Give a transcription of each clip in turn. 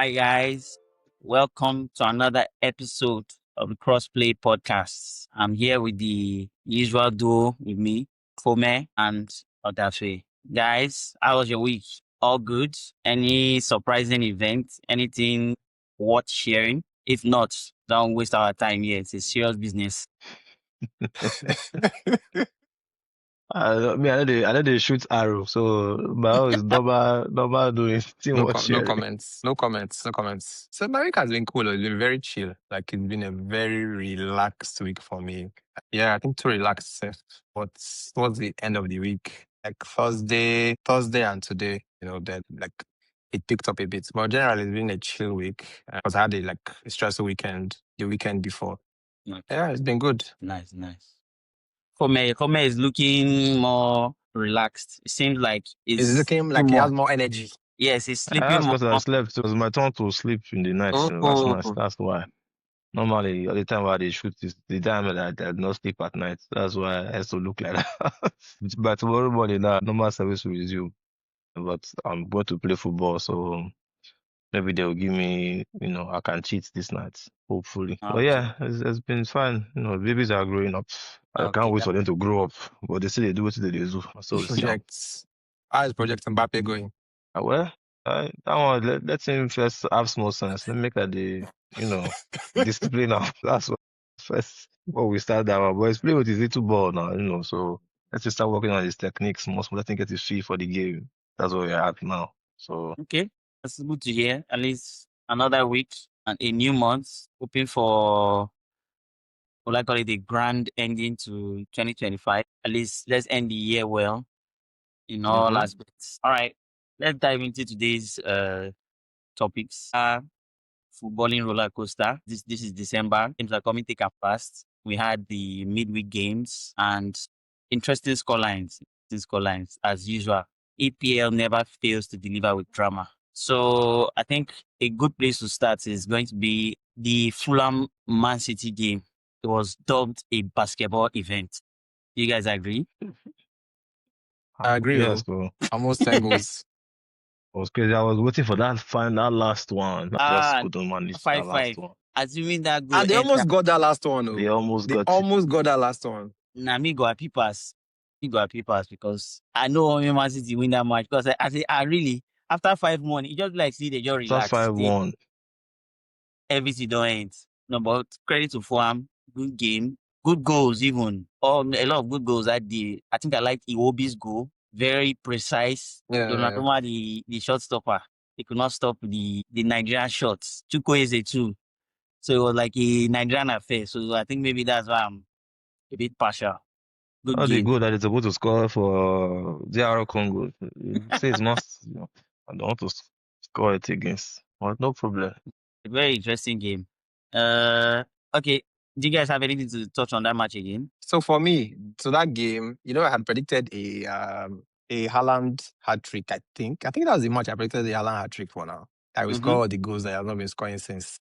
Hi, guys. Welcome to another episode of the CrossPlay podcast. I'm here with the usual duo with me, Kome and Odafe. Guys, how was your week? All good? Any surprising event? Anything worth sharing? If not, don't waste our time here. It's a serious business. I know they shoot arrow, so my own is normal doing thing No, was no sharing. comments. No comments. So my week has been cool. It's been very chill. Like it's been a very relaxed week for me. Yeah, I think too relaxed. What's towards the end of the week, like Thursday and today, that like it picked up a bit. But generally, it's been a chill week because I had a stressful weekend the weekend before. Okay. Yeah, it's been good. Nice. Kome is looking more relaxed. It seems like It's looking like he has more energy. Yes, he's sleeping That's more. because I slept. It was my turn to sleep in the night last night. That's why. Normally, all the time while they shoot is the time that I did not sleep at night. That's why I has to look like that. But tomorrow morning, now normal service will resume. But I'm going to play football, so maybe they'll give me, I can cheat this night, hopefully. But Okay. yeah, it's been fine. Babies are growing up. I Okay, can't wait for them to grow up. But they say they do what they do. So we see. Projects. How is Project Mbappe going? Well, that one, let him first have small sense. Let me make the, discipline now. That's what first what we start that one. But he's playing with his little ball now, so let's just start working on his techniques. Let him get his feel for the game. That's what we're at now. So okay, that's good to hear. At least another week and a new month. Hoping for, what I call it, a grand ending to 2025. At least let's end the year well in all aspects. All right, let's dive into today's topics. Footballing roller coaster. This is December. Games are coming thick and fast. We had the midweek games and interesting scorelines. As usual. EPL never fails to deliver with drama. So I think a good place to start is going to be the Fulham Man City game. It was dubbed a basketball event. Do you guys agree? I agree. yes, bro. Almost 10 goals. It was crazy. I was waiting for that last one. I just couldn't manage that 5-5. last one. Assuming that goal And they almost got that last one. They almost They got it. almost got that last one. Nah, me go happy pass. Because I know Man City win that match. Because I really, after 5-1, it just like see they just relax. That's 5-1. Everything don't end. No, but credit to Fulham, good game, good goals even. A lot of good goals that day. I think I liked Iwobi's goal. Very precise. Yeah. Donnarumma, the shot stopper. He could not stop the Nigerian shots. Chukwueze too. So it was like a Nigerian affair. So I think maybe that's why I'm a bit partial. Good How the game. goal that is supposed to score for DR Congo? It says must. I don't want to score it against. Well, no problem. A very interesting game. Okay. Do you guys have anything to touch on that match again? So for me, that game, I had predicted a Haaland hat trick. I think that was the match I predicted the Haaland hat trick for now. I will score all the goals that I have not been scoring since.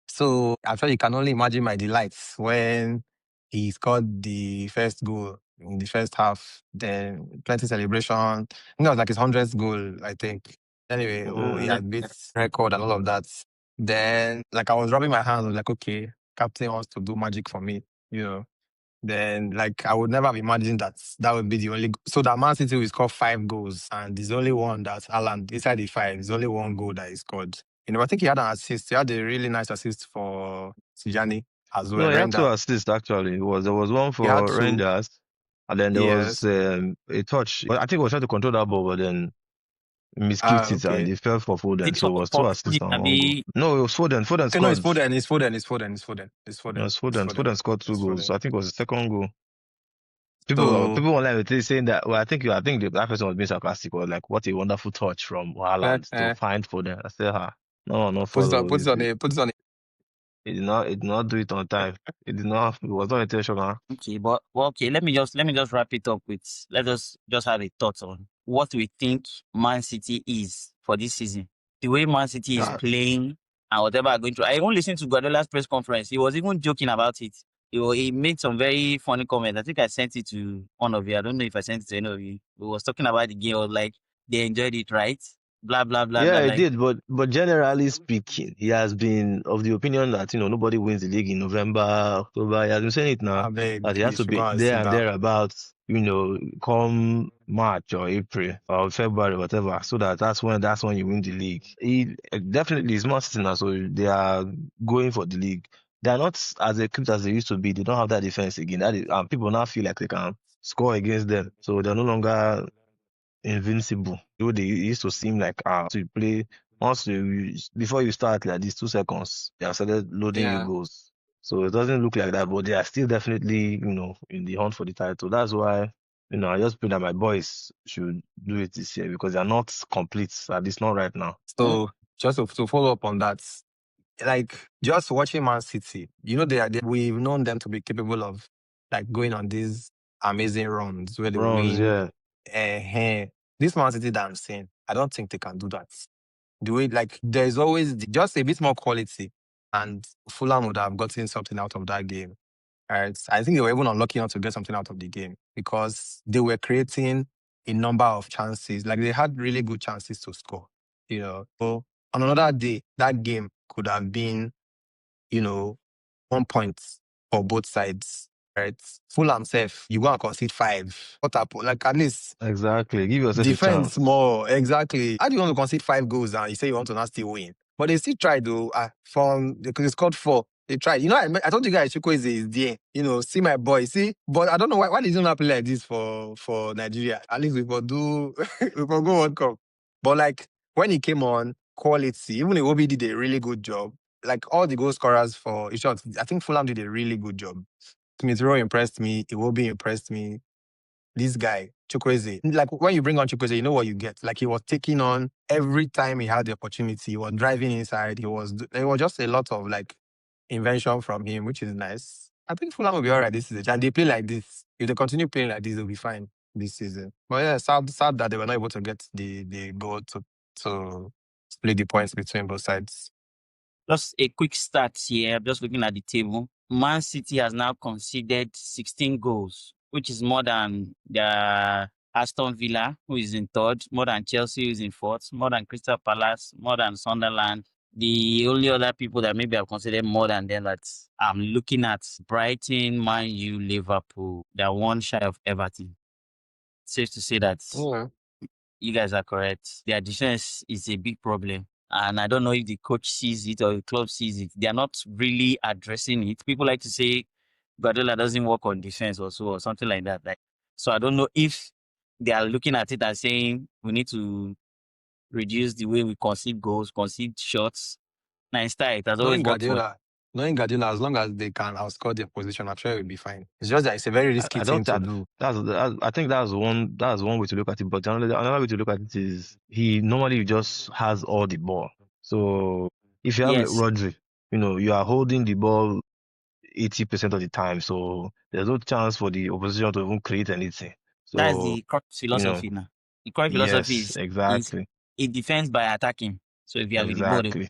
So I'm sure you can only imagine my delights when he scored the first goal in the first half. Then plenty celebration. I think it was like his 100th goal, I think. Anyway, he had beat record and all of that. Then, I was rubbing my hands. I was like, okay, captain wants to do magic for me, Then, I would never have imagined that would be the only. So that Man City will score 5 goals, and there's only one that's Haaland inside the 5. There's only one goal that he scored. I think he had an assist. He had a really nice assist for Tijani as well. No, he had 2 assists actually. There was one for Rangers, and then there was a touch. I think he was trying to control that ball, but then miscued it and it fell for Foden. So it was 2 assists and 1 goal. No, it was Foden. Foden scored. No, it's Foden. No, it's Foden. Foden scored 2 goals. So I think it was the second goal. People online were saying that. Well, I think that person was being sarcastic. Or like, what a wonderful touch from Haaland to find Foden. I said, no, put it on. It did not do it on time. It was not intentional. Okay, but let me just wrap it up with, let us just have a thought on what we think Man City is for this season. The way Man City is playing and whatever are going through. I even listened to Guardiola's press conference. He was even joking about it. He made some very funny comments. I think I sent it to one of you. I don't know if I sent it to any of you. He was talking about the game. I was like, they enjoyed it, right? blah blah blah blah. Yeah, he Like, did, but generally speaking, he has been of the opinion that nobody wins the league in November, October. He has been saying it now I beg that he has you to should be go and there sit and down. thereabouts, come March or April or February, whatever, so that's when you win the league. He definitely is not sitting now, so they are going for the league. They are not as equipped as they used to be. They don't have that defense again. That is, and people now feel like they can score against them, so they're no longer invincible. Though they used to seem like to play before you start like these 2 seconds, they have started loading you Yeah. goals. So it doesn't look like that, but they are still definitely, in the hunt for the title. That's why, I just pray that my boys should do it this year because they are not complete, at least not right now. So just to follow up on that, like just watching Man City, we've known them to be capable of like going on these amazing runs where they Runs, win. yeah, This Man City that I'm saying, I don't think they can do that. The way like there's always just a bit more quality, and Fulham would have gotten something out of that game. Right. I think they were even unlucky not to get something out of the game because they were creating a number of chances. Like they had really good chances to score. So on another day, that game could have been, 1 point for both sides. Right. Fulham safe, you go and concede 5. What happened? Like at least exactly. Give yourself a defense chance. more. Exactly. How do you want to concede 5 goals and you say you want to not still win? But they still tried though. Because they scored 4. They tried. I told you guys Chukwueze is there. See my boy. See, but I don't know why did he not play like this for Nigeria? At least we will do we will go World Cup. But like when he came on, quality, even Iwobi did a really good job. Like all the goal scorers for in short, I think Fulham did a really good job. Smith Rowe impressed me. Iwobi impressed me. This guy, Chukwueze, like when you bring on Chukwueze, you know what you get. Like he was taking on every time he had the opportunity. He was driving inside. There was just a lot of like invention from him, which is nice. I think Fulham will be all right this season. And they play like this. If they continue playing like this, they'll be fine this season. But yeah, sad that they were not able to get the goal to split the points between both sides. just a quick start here. Just looking at the table. Man City has now conceded 16 goals, which is more than the Aston Villa, who is in third, more than Chelsea, who is in fourth, more than Crystal Palace, more than Sunderland. The only other people that maybe I've considered more than them that I'm looking at Brighton, Man U, Liverpool. They're one shy of Everton. Safe to say that Yeah. you guys are correct. Their defense is a big problem. And I don't know if the coach sees it or the club sees it. They are not really addressing it. People like to say Guardiola doesn't work on defense also or something like that. So I don't know if they are looking at it and saying we need to reduce the way we concede goals, concede shots. Now, instead, it has always Knowing worked for. Guardiola, knowing Guardiola, as long as they can outscore their position, I'm sure it will be fine. It's just that it's a very risky I thing don't to that do. I think that's one way to look at it. But another way to look at it is he normally just has all the ball. So if you have Yes, Rodri, you are holding the ball 80% of the time. So there's no chance for the opposition to even create anything. that's So, the correct you know, philosophy now. The correct philosophy yes, is exactly. it defends by attacking. So if you have with the ball, Exactly.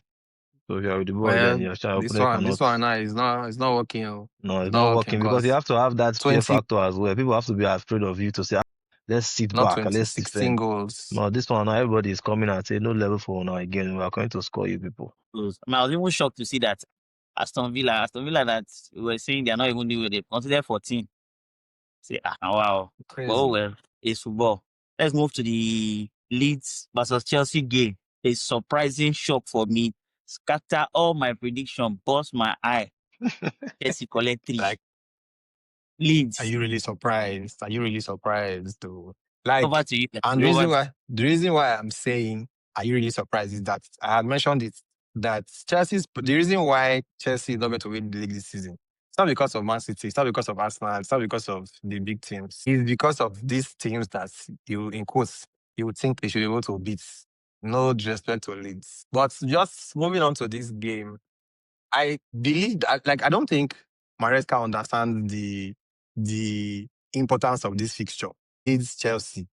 So if you are with the ball, then Well, your this opponent one, this cannot. one now is not working. Oh. No, It's it's not not working working because you because have to have that fear 20, factor as well. People have to be afraid of you to say, let's sit not back and 20, let's 16 defend. goals. No, this one now everybody is coming and say no level for now again. We are going to score you people. close. I mean, I was even shocked to see that Aston Villa that we were saying they're not even doing they consider 14. Say, wow. But oh Crazy. well, it's football. Let's move to the Leeds versus Chelsea game. A surprising shock for me. Scatter all my prediction, bust my eye. Chelsea collect 3. Like, are Leeds. you really surprised? Are you really surprised? Though? Over Like, to you guys. and Over to the reason why I'm saying, are you really surprised is that I had mentioned it, that the reason why Chelsea is not going to win the league this season, it's not because of Man City, it's not because of Arsenal, it's not because of the big teams. It's because of these teams that in quotes, you would think they should be able to beat. No disrespect to Leeds. But just moving on to this game, I believe that, like, I don't think Maresca understands the importance of this fixture. It's Chelsea.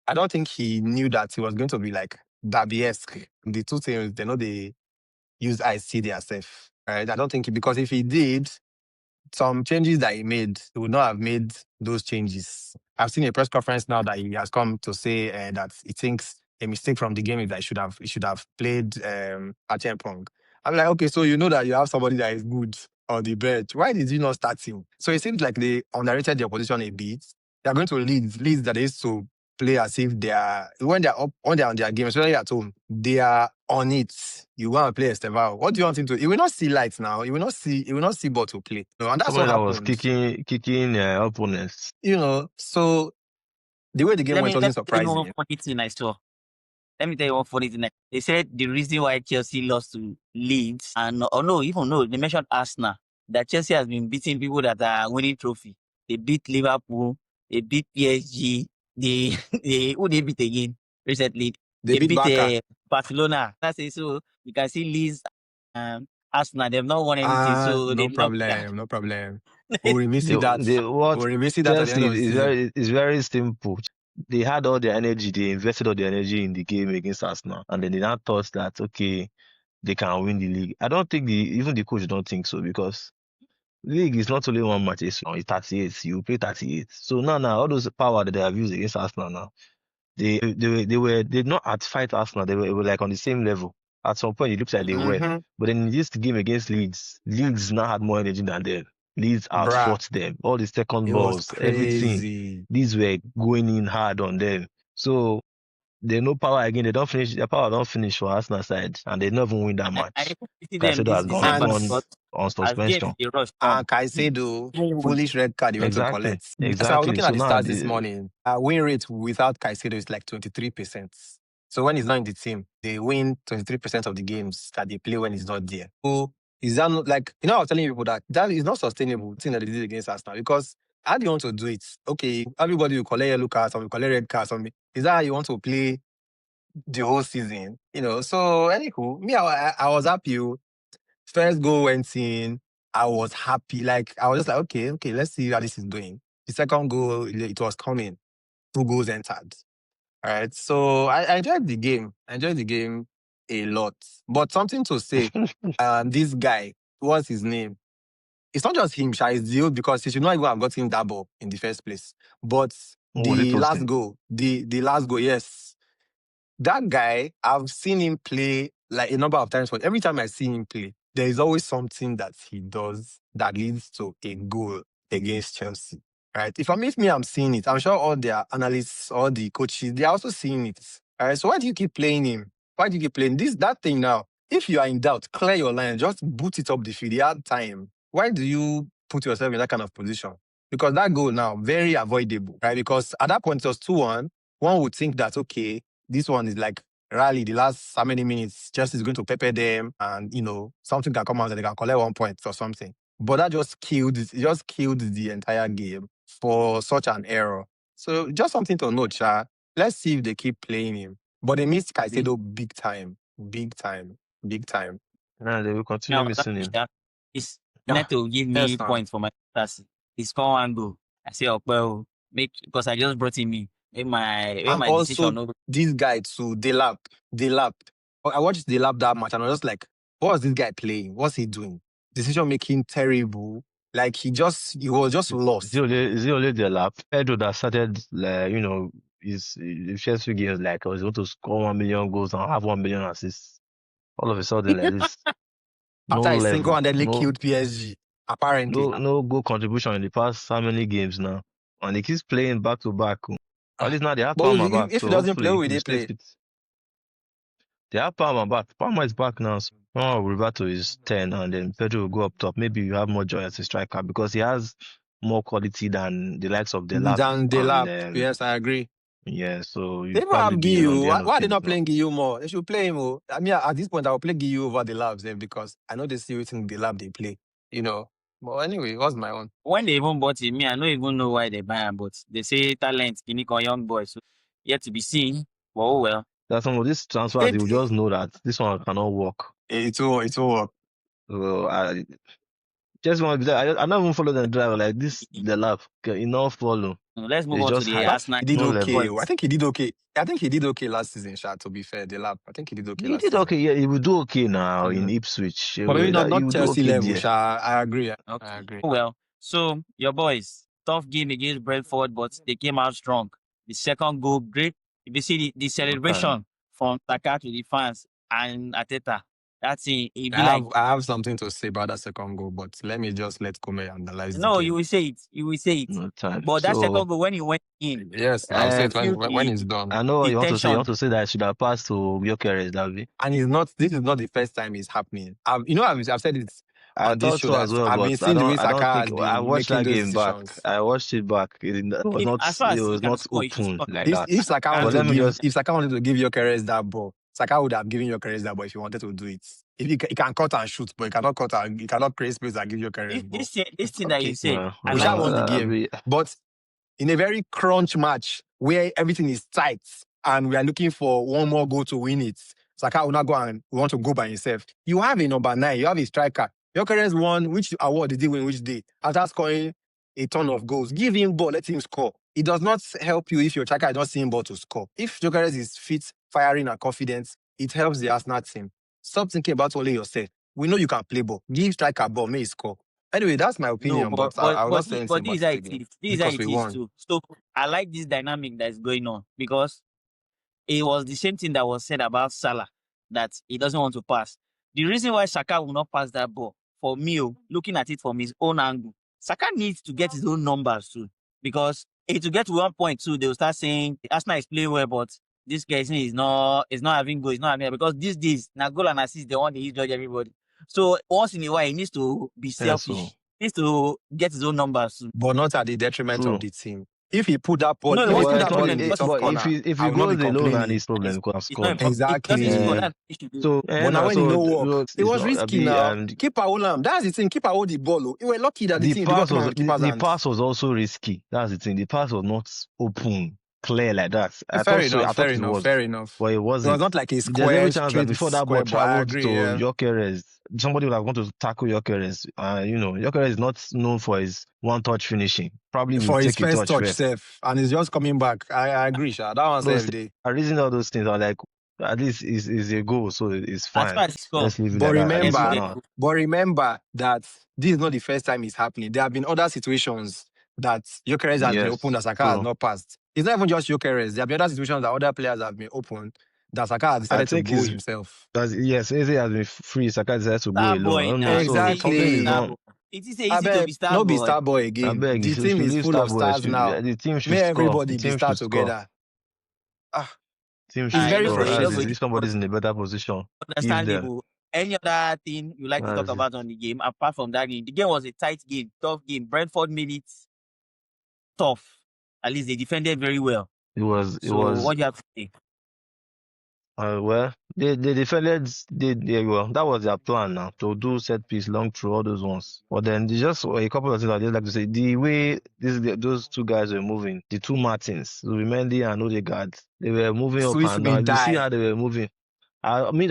I don't think he knew that it was going to be like Derby-esque. The two teams, they know they use IC themselves, right? I don't think because if he did, some changes that he made, he would not have made those changes. I've seen a press conference now that he has come to say that he thinks a mistake from the game is that he should have played Achempong. I'm like, okay, so you know that you have somebody that is good on the bench. Why did you not start him? So it seems like they underrated their position a bit. They're going to leads that is to play as if they are when they're up on their game, especially at home, they are on it. You want to play Estevao. What do you want him to? He will not see lights now. He will not see ball to play. No, and that's Somebody what that was happened. kicking opponents. So the way the game went wasn't surprising. Let me tell you one funny thing. They said the reason why Chelsea lost to Leeds, and they mentioned Arsenal, that Chelsea has been beating people that are winning trophy. They beat Liverpool, they beat PSG, who they beat again recently? They beat Barcelona. That's it. So you can see Leeds, Arsenal, they've not won anything. So no problem. We'll revisit that. We'll revisit that at the end of the season. It's very simple. They had all their energy, they invested all their energy in the game against Arsenal, and then they now thought that okay, they can win the league. I don't think even the coach don't think so, because league is not only one match, it's 38. You play 38. So now all those power that they have used against Arsenal now, they did not at fight Arsenal. They were like on the same level. At some point, it looks like they were. But then in this game against Leeds now had more energy than them. Leeds outfought them. All the second balls, everything. These were going in hard on them. So they no power again. Their power don't finish for Arsenal side, and they never win that match. Caicedo has gone on suspension. And Caicedo, foolish red card you went to collect. Exactly. So I was looking at the stats this morning. Win rate without Caicedo is like 23%. So when he's not in the team, they win 23% of the games that they play when he's not there. So is that not like, I was telling people that is not sustainable thing that they did against Arsenal, because how do you want to do it? Okay, everybody will collect yellow cards, some will collect red cards. Is that how you want to play the whole season? So anywho, me, I was happy. First goal went in, I was happy. Like, I was just like, okay, let's see how this is going. The second goal, it was coming. 2 goals entered. All right. So I enjoyed the game. A lot. But something to say, this guy, what's his name? It's not just him, it's Dio, because he should not even have gotten that ball in the first place. But the last goal, yes. That guy, I've seen him play like a number of times, but every time I see him play, there is always something that he does that leads to a goal against Chelsea. Right? If I'm seeing it. I'm sure all their analysts, all the coaches, they're also seeing it. All right. So why do you keep playing him? Why do you keep playing that thing now? If you are in doubt, clear your line, just boot it up the field. You have time. Why do you put yourself in that kind of position? Because that goal now, very avoidable, right? Because at that point it was 2-1. One would think that, okay, this one is like rally, the last how many minutes, Chelsea is going to pepper them, and something can come out and they can collect 1 point or something. But that just killed the entire game for such an error. So just something to note, Sha. Let's see if they keep playing him. But they missed Caicedo big time. Nah, they will continue missing him. It's meant to give me points for my class. He scored 1 goal. I say, well, because I just brought him in. My decision over. This guy too, Delap. I watched Delap that match and I was just like, what was this guy playing? What's he doing? Decision making terrible. Like he was just lost. Is it only Delap? Pedro that started, his first few games like, was going to score 1 million goals and have 1 million assists. All of a sudden, like this. After he single-handedly killed PSG, apparently. No goal contribution in the past how many games now? And he keeps playing back to back. At least now they have Palmer back. If he doesn't play, will they play? They have Palmer back. Palmer is back now. So will revert to his 10 and then Pedro will go up top. Maybe you have more joy as a striker because he has more quality than the likes of Delap. Yes, I agree. Yeah, so they will have Guillou. Why are they not playing Guillou more? They should play him. I mean, at this point, I will play Guillou over the labs then because I know they see everything the lab they play. But anyway, what's my own? When they even bought him, I don't even know why they buy him, but they say talent, Kiniko, young boy, so yet to be seen. But oh well. That's some of these transfers, you just know that this one cannot work. It will work. So I just want to be there. I don't even follow the driver like this. The lab, enough follow. Let's move on to the Arsenal. He did okay. I think he did okay. I think he did okay last season, Sha, to be fair. The lab. I think he did okay. He did okay, yeah. He will do okay now in Ipswich. But maybe not Chelsea level, Sha. I agree. Okay. I agree. Well, so your boys, tough game against Brentford, but they came out strong. The second goal, great. If you see the celebration from Saka to the fans and Ateta. That's it. It'd be like, I have something to say about that second goal, but let me just let Kome analyze the no, game. you will say it. You will say it. No time. But that So second goal, when he went in, Yes, I'll say it feel when it's done. I know what the you want to say. You tension. want to say that I should have passed to Gyökeres, Davi. And this is not the first time it's happening. I've said it I on this thought show so that as well, I've been but seeing the way I Saka don't has think I been watched making that those game back. decisions. I watched it back. It was not As far as he can not score, he should open score. like that. If Saka But wanted let me just if Saka wanted to give Gyökeres that ball, Saka would have given Gyökeres that ball if he wanted to do it. If he can cut and shoot, but he cannot create space and give Gyökeres ball. this thing that you said, I We like shall won the I game, mean, but in a very crunch match where everything is tight and we are looking for one more goal to win it, Saka will not go and want to go by himself. You have a number 9, you have a striker. Gyökeres won. Which award did he win which day? After scoring a ton of goals. Give him ball, let him score. It does not help you if your striker is not seeing ball to score. If Gyökeres is fit, firing and confident, it helps the Arsenal team. Stop thinking about only yourself. We know you can play ball. Give striker ball, may he score. Anyway, that's my no, opinion, but I will not say anything this about is how it it again is. This is how because it we is won. too. So I like this dynamic that is going on because it was the same thing that was said about Salah, that he doesn't want to pass. The reason why Saka will not pass that ball, for me, looking at it from his own angle, Saka needs to get his own numbers too. Because if to get to 1.2, they'll start saying Arsenal is playing well, but this guy is not having goal, he's not having, because these days, now goal and assist, they want to judge everybody. So once in a while, he needs to be selfish. so. He needs to get his own numbers too. But not at the detriment True. of the team. If he put that ball, No, if it he was put not that ball in detriment the because he top but scored. corner, if I he will not be goes alone and complaining. his problem, could have It's not scored. It doesn't score. Exactly. That's the issue. So But now when it no work, it it's was not risky be now. and Keeper hold him. That's the thing. Keeper hold the ball. Oh. You were lucky that the ball came out of keeper's the hands. pass was also risky. That's the thing. The pass was not open, clear like that. I Fair thought so. I enough, thought fair it enough, was, fair enough. but it It was wasn't. not like a There's every square, chance that straight before that ball square ball. I traveled agree, to yeah. Gyökeres, somebody would have gone to tackle Gyökeres. Gyökeres is not known for his one-touch finishing. Probably will For his take a first touch touch, first. safe. And he's just coming back. I agree, Sha. That one Those saved day. I reason all those things are like at least is a goal, so it's As fine. far as he scored, Let's leave it But like that, at least for now. remember that this is not the first time it's happening. There have been other situations that Gyökeres has been Yes, open that Saka has true. not passed. It's not even just Gyökeres. There have been other situations that other players have been open that Saka has I decided to think go himself. yes, Eze has been free. Saka decided to go star alone. I boy don't know. now. So something is Exactly. not. It is easy I to bet be star no be boy. star boy I again. beg, The you team should is leave full of Starboy. stars now. The team should May score. everybody The be team star should score. together. Ah, Team it's should very score. You That's know, it. frustrating. If somebody's in a better position, give them. understandable. Any other thing you like to talk That's it. about on the game, apart from that game? The game was a tight game, tough game. Brentford made it tough. At least they defended very well. It was. So what do you have to say? Well, they defended. Well, that was their plan now to do set piece long through all those ones. But then there's just a couple of things I just like to say. The way those two guys were moving, the two Martins, Zubimendi and Odegaard, they were moving up Swiss and me down. If you see die. how they were moving. When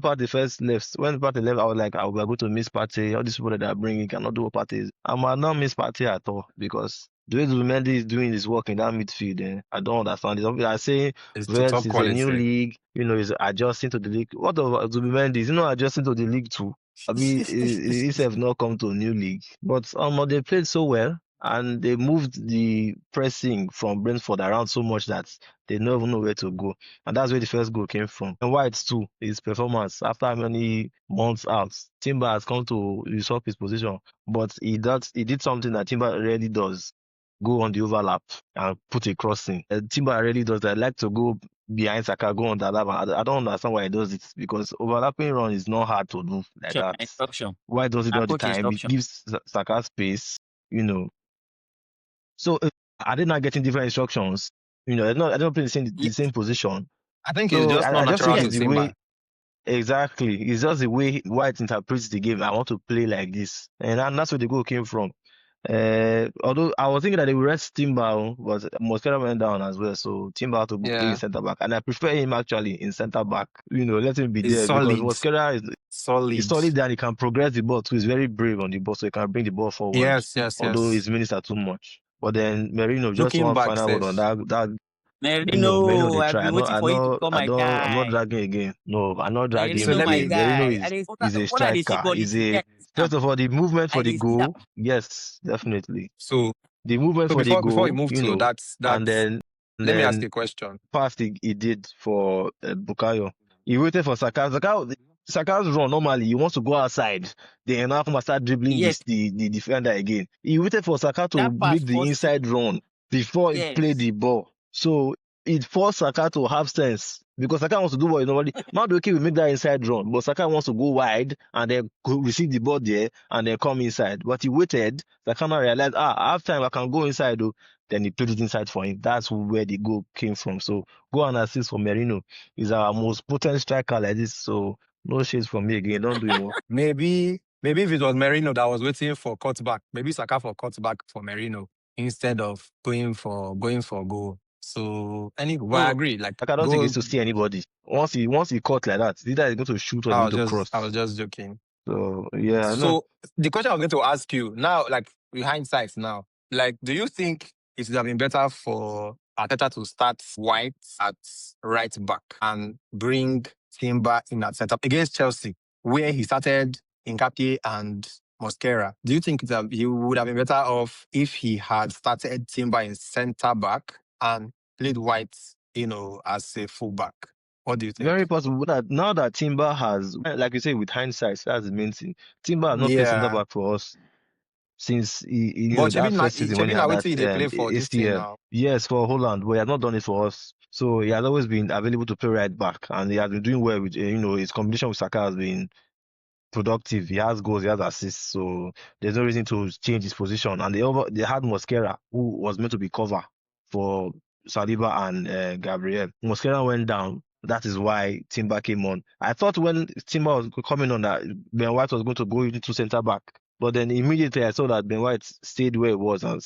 Partey left, I was like, we are going to miss Partey. All these people that are bringing cannot do what Partey is. I might not miss Partey at all because the way Zubimendi is doing his work in that midfield, I don't understand. I say It's to Vets top is a new quality. league, he's adjusting to the league. What of Zubimendi? Is he not adjusting to the league too? I mean, he have not come to a new league, but they played so well and they moved the pressing from Brentford around so much that they don't even know where to go. And that's where the first goal came from. And White too, his performance after many months out, Timber has come to usurp his position, but he did something that Timber rarely does: go on the overlap and put a crossing. Timber rarely does that. I like to go behind Saka, go on the lap. I don't understand why he does it because overlapping run is not hard to do like that. Instruction. Why does it all the Coach time? It instruction. gives Saka space, So are they not getting different instructions? They're not playing the same position. I think it's So just not I just natural think to it's the way. Timber. Exactly. It's just the way White interprets the game. I want to play like this. And that's where the goal came from. Although I was thinking that they would rest Timber, but Mosquera went down as well. So Timber had to play in centre back. And I prefer him actually in centre back. Let him be It's there solid. because Mosquera is Solid. solid and he can progress the ball too. He's very brave on the ball, so he can bring the ball forward. Yes. Although his minutes are too much. But then Merino, just Looking one back, final word on that. Merino, They I've try. been waiting for you to come, my guy. I'm not dragging again. No, I'm not dragging Merino, him my again. guy. Merino is a striker. First of all, the movement for the goal. Yes, definitely. So The movement for the before goal. we move to that, and then Let me ask you a question. Past he did for Bukayo. He waited for Saka. Saka's run normally he wants to go outside. Then now come and start dribbling Yes, the defender again. He waited for Saka to that part make the forced him. inside run before he played Yes. the ball. So it forced Saka to have sense because Saka wants to do what he normally. Madueke will make that inside run, but Saka wants to go wide and then go receive the ball there and then come inside. But he waited. Saka now realized, half time I can go inside though. Then he played it inside for him. That's where the goal came from. So go and assist for Merino. He's our most potent striker like this. So no shades from me again. Don't do him well. Maybe if it was Merino that was waiting for cutback, maybe Saka for cutback for Merino instead of going for goal. So anyway, I Oh, agree. Like Like I don't think he goal. needs to see anybody. Once he caught like that, either he's going to shoot or he's going to cross. I was just joking. So yeah, no. So the question I'm going to ask you now, like with hindsight now, like do you think it would have been better for Arteta to start White at right back and bring Timber in at centre against Chelsea, where he started Nketiah and Mosquera? Do you think he would have been better off if he had started Timber in centre back and played White, as a full back? What do you think? Very possible that now that Timber has, like you say, with hindsight, that's the main thing. Timber has not played centre Yeah. back for us since But that first season when he had Shebi that they play for this team ACL. now. Yes, for Holland, but he has not done it for us. So he has always been available to play right back, and he has been doing well with his combination with Saka has been productive. He has goals, he has assists, so there's no reason to change his position. And they had Mosquera, who was meant to be cover for Saliba and Gabriel. Mosquera went down. That is why Timber came on. I thought when Timber was coming on that Ben White was going to go into centre back, but then immediately I saw that Ben White stayed where he was and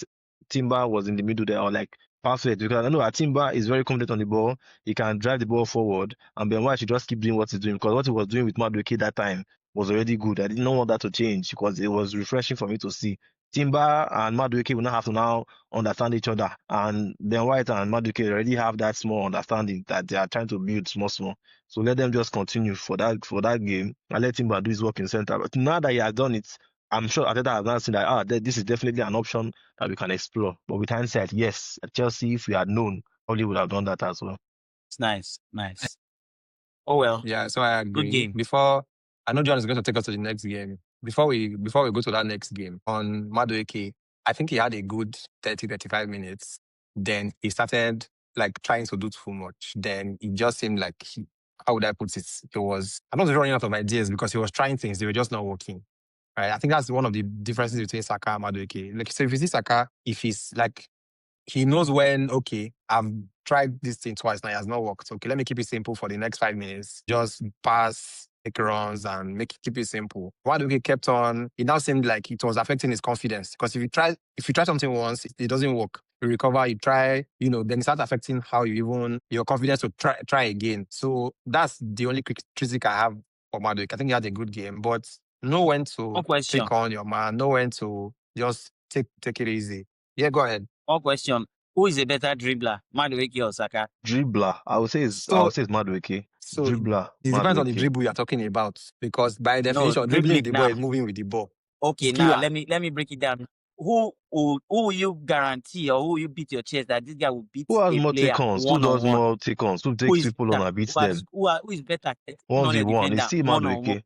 Timber was in the middle there, or like perfect, because I know that Timber is very confident on the ball. He can drive the ball forward, and Ben White should just keep doing what he's doing because what he was doing with Madueke that time was already good. I didn't want that to change because it was refreshing for me to see. Timber and Madueke will not have to now understand each other. And Ben White and Madueke already have that small understanding that they are trying to build small. So let them just continue for that game and let Timber do his work in center. But now that he has done it, I'm sure Arteta has now seen that this is definitely an option that we can explore. But with hindsight, yes, at Chelsea, if we had known, probably would have done that as well. it's nice. Oh well, Yeah, so I good agree. game. Before I know John is going to take us to the next game. Before we go to that next game on Madueke, I think he had a good 30-35 minutes. Then he started like trying to do too much. Then it just seemed like how would I put it? I'm not running out of ideas because he was trying things, they were just not working. Right. I think that's one of the differences between Saka and Madueke. Like, so if you see Saka, if he's like, he knows when, okay, I've tried this thing twice now, it has not worked. Okay, let me keep it simple for the next 5 minutes. Just pass, take runs, and keep it simple. Madueke kept on, it now seemed like it was affecting his confidence. Because if you try something once, it doesn't work. You recover, you try, then it starts affecting how your confidence to try again. So that's the only critique I have for Madueke. I think he had a good game, but know when to One question. take on your man, know when to just take it easy. Yeah, go ahead. One question. Who is a better dribbler, Madueke or Saka? Dribbler, I would say it's Madueke. So Dribbler, it depends on the Madueke. dribble you're talking about. Because by No, definition, dribbling with the ball is moving with the ball. Okay, now let me break it down. Who will you guarantee or who will you beat your chest that this guy will beat Who has a more player take-ons? Who does one-on-one? more take-ons? Who Who takes is people on better? and beats them? Who is better at taking on a 1v1. It's defender still one-on-one? Madueke.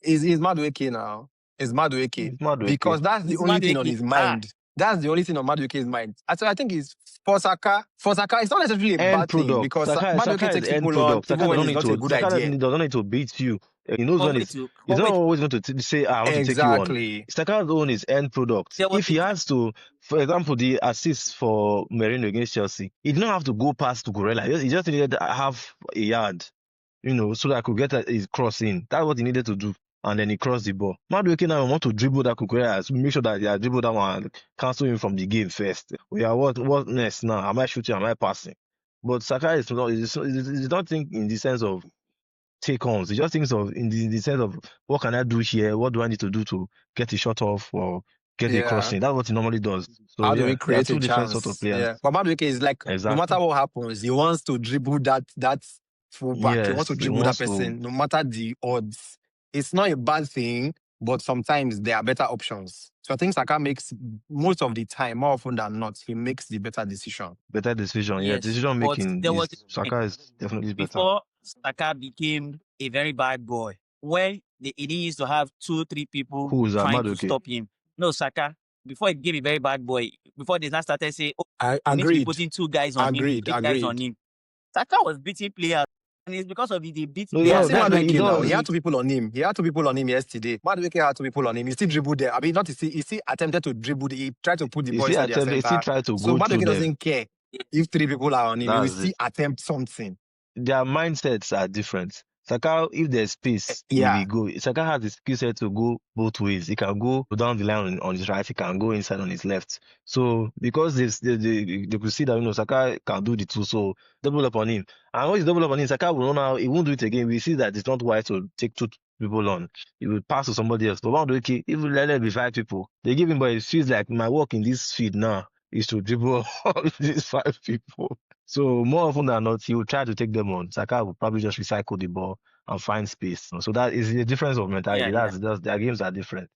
Is Madueke now? Is Madueke. It's Madueke. Because that's the It's only thing on Madueke. his mind. That's the only thing on Madueke's mind. So I think it's for Saka, it's not necessarily a End bad thing product. because Saka Madueke is takes end people on product. even when it's not a good Saka idea. doesn't need to beat you. He knows when he's not always going to say, I want to take you on. Exactly. Saka's own is end product. If he has to, for example, the assist for Merino against Chelsea, he did not have to go past Cucurella. He just needed half a yard, so that I could get his cross in. That's what he needed to do. And then he crossed the ball. Madueke now want to dribble that Cucurella, so make sure that he dribble that one and cancel him from the game first. We are what next now? Am I shooting? Am I passing? But Saka is not think in the sense of take-ons. He just thinks of in the sense of what can I do here? What do I need to do to get a shot off or get a crossing? That's what he normally does. So How do we yeah, they are create a two different chance? sort of players. Yeah. But Madueke is like, Exactly. no matter what happens, he wants to dribble that fullback. Yes, he wants to dribble that person, no matter the odds. It's not a bad thing, but sometimes there are better options. So I think Saka makes most of the time, more often than not, he makes the better decision. Better decision. Yeah, Yes, decision but making there was is Saka is definitely better. before Saka became a very bad boy, when he didn't used to have 2-3 people Who is trying to Madueke? stop him. No, Saka, before he became a very bad boy, before they now started saying, oh, I we need to be agreed. putting 2 guys on him, 3 guys on him. Saka was beating players, and it's because of they beat No, Yeah, players. see that's what he Madueke now. does. He had 2 people on him. He had 2 people on him yesterday. Madueke had 2 people on him. He still dribbled there. I mean, not to see, he still attempted to dribble. He tried to put the He ball still inside their attempt, he still center. try to So go through Madueke them. doesn't care if 3 people are on him. He will That's still it. attempt something. Their mindsets are different. Saka, if there's space, he Yeah. will go. Saka has the skill set to go both ways. He can go down the line on his right, he can go inside on his left. So because they could see that Saka can do the two, so double up on him. And when you double up on him, Saka will know now he won't do it again. We see that it's not wise to take 2 people on. He will pass to somebody else. But one okay, even let there be 5 people, they give him, but it feels like my work in this field now is to dribble all these 5 people. So more often than not, he will try to take them on. Saka will probably just recycle the ball and find space. So that is the difference of mentality. Yeah. That's their games are different.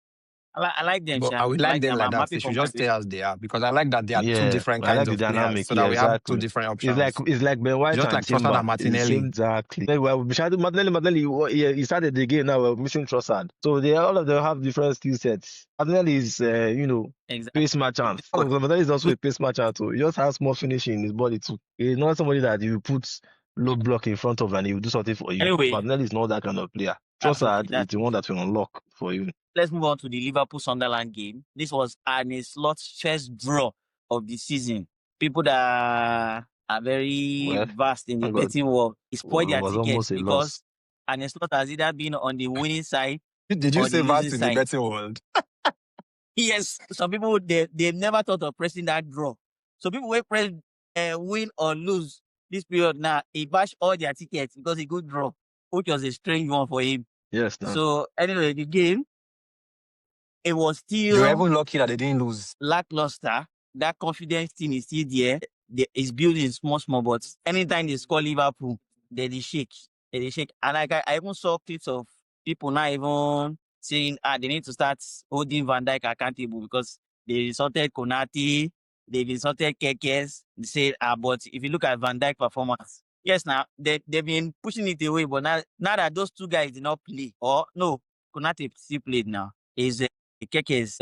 I like them, But Sha. I would I like like them them. like I'm that. happy They for should just stay Matchweek. as they are because I like that they are 2 Yeah, different I like kinds the of players. dynamic. So Yeah, that we have 2 exactly. different options. It's like Ben White Just and like Trossard and Timber. It's the same Martinelli. exactly. Well, Martinelli, he started the game now. We're missing Trossard, so they all of them have different skill sets. Martinelli is, Exactly. pace merchant. Martinelli is also a pace merchant too. He just has more finishing in his body too. He's not somebody that you put low block in front of and he will do something for you. Anyway, Martinelli is not that kind of player. that's okay. Trossard is the one that will unlock for you. Let's move on to the Liverpool-Sunderland game. This was Arne Slot's first draw of the season. People that are very vast in the betting world, he spoiled their was tickets almost a because loss. Arne Slot has either been on the winning side Did you or say the vast losing in the side. betting world? Yes, some people they've never thought of pressing that draw. So people will press win or lose this period now. He bashed all their tickets because he could draw, which was a strange one for him. Yes. No. So anyway, the game, it was They were still even lucky that they didn't lose. lackluster. That confidence thing is still there. It's building small, but anytime they score Liverpool, they shake. They shake. And like I even saw clips of people not even saying they need to start holding Van Dijk accountable because they insulted Konate, they've insulted Kekes. They said, but if you look at Van Dijk performance, yes, now they've been pushing it away, but now that those 2 guys did not play, or no, Konate still played now, is Kekes.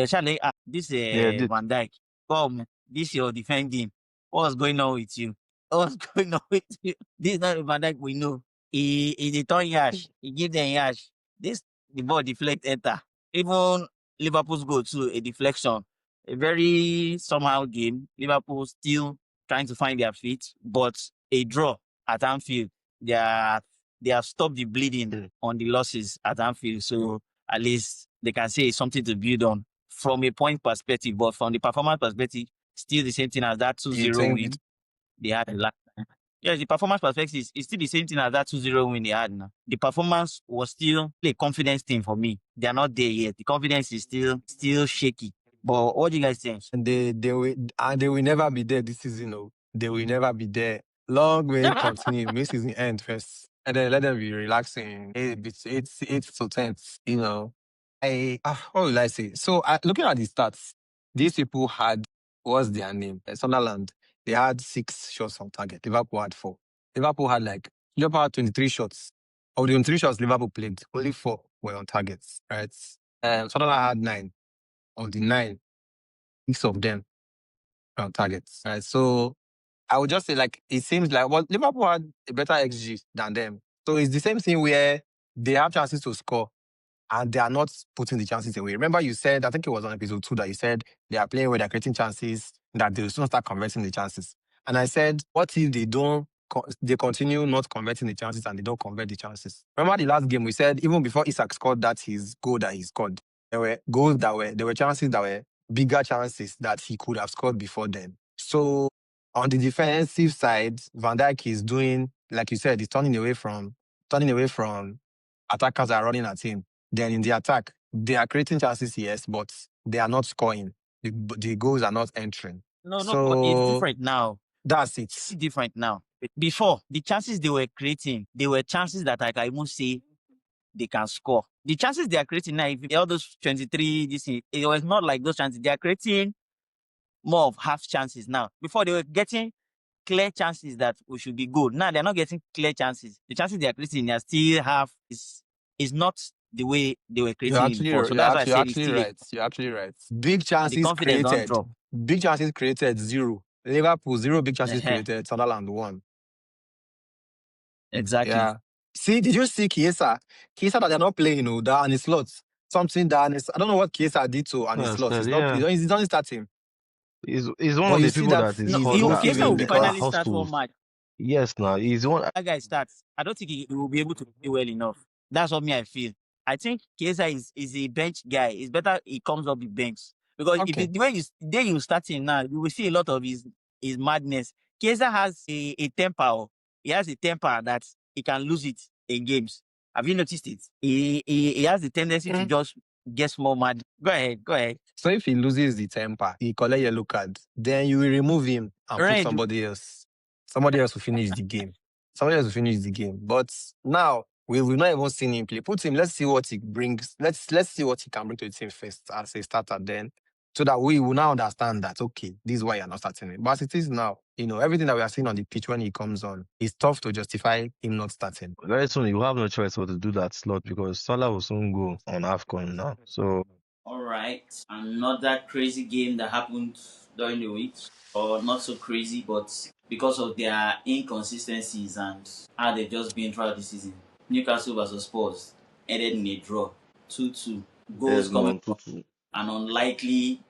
This Van Dijk, come, this your defending. What's going on with you? What's going on with you? This is not the Van Dijk we know. He turn yash. He give them yash. The ball deflect enter. Even Liverpool's goal too, a deflection. A very somehow game. Liverpool still trying to find their feet, but a draw at Anfield. They have stopped the bleeding on the losses at Anfield. So at least they can say it's something to build on from a point perspective, but from the performance perspective, still the same thing as that 2-0 win they had last time. Yes, the performance perspective is still the same thing as that 2-0 win they had now. The performance was still a confidence thing for me. They are not there yet. The confidence is still shaky. But what do you guys think? And they will never be there this season. No, they will never be there. Long way continue. May season end first, and then let them be relaxing. 8 to 10. What will I say? So looking at the stats, these people had, what's their name? Sunderland. They had 6 shots on target. Liverpool had 4. Liverpool had 23 shots. Of the 23 shots Liverpool played, only 4 were on targets. Right? Sunderland had 9. Of the 9, 6 of them were on targets. Right? So I would just say it seems like Liverpool had a better XG than them. So it's the same thing where they have chances to score and they are not putting the chances away. Remember you said, I think it was on episode 2 that you said they are playing where they're creating chances, that they will soon start converting the chances. And I said, what if they continue not converting the chances and they don't convert the chances? Remember the last game we said, even before Isak scored his goal that he scored, there were chances that were bigger chances that he could have scored before then. So on the defensive side, Van Dijk is doing, like you said, he's turning away from attackers that are running at him. Then in the attack, they are creating chances, yes, but they are not scoring. The goals are not entering. No, but it's different now. That's it. It's different now. Before, the chances they were creating, they were chances that I can even say they can score. the chances they are creating now, if all those 23, this thing, it was not like those chances. They are creating more of half chances now. Before they were getting clear chances that we should be good. Now they're not getting clear chances. The chances they are creating are still half is not the way they were You're creating it actually before. So you're that's why I actually, you're said it's actually still right. You're actually right. Big the chances confidence don't created. drop. Big chances created, 0. Liverpool, 0 big chances Uh-huh. created. Sunderland, 1. Exactly. Yeah. See, did you see Chiesa? Chiesa that they're not playing, that and his slots. Something that I don't know what Chiesa did to and his I slots. said, He's not yeah, he's not starting. he's one But of you the see people that that is No, he's called that Chiesa giving will that finally because start one hustles. match. Yes, now he's one. That guy starts. I don't think he will be able to play well enough. That's what me I feel. I think Chiesa is a bench guy. It's better he comes up the bench because if okay. the way you start him now, you will see a lot of his madness. Chiesa has a temper. He has a temper that he can lose it in games. Have you noticed it? He has the tendency to Mm. just get more mad. Go ahead, go ahead. So if he loses the temper, he collect yellow card, then you will remove him and put Red. somebody else. Somebody else will finish the game. Somebody else will finish the game. But now we've not even seen him play. Put him. Let's see what he brings. Let's see what he can bring to the team first as a starter. Then, so that we will now understand that okay, this is why you're not starting him. But as it is now, everything that we are seeing on the pitch when he comes on, it's tough to justify him not starting. Very soon you have no choice but to do that slot because Salah will soon go on AFCON now. So All right. Another crazy game that happened during the week, or not so crazy, but because of their inconsistencies and how they've just been throughout the season. Newcastle versus Spurs ended in a draw, 2-2. Goals coming Desmond from Tutu. an unlikely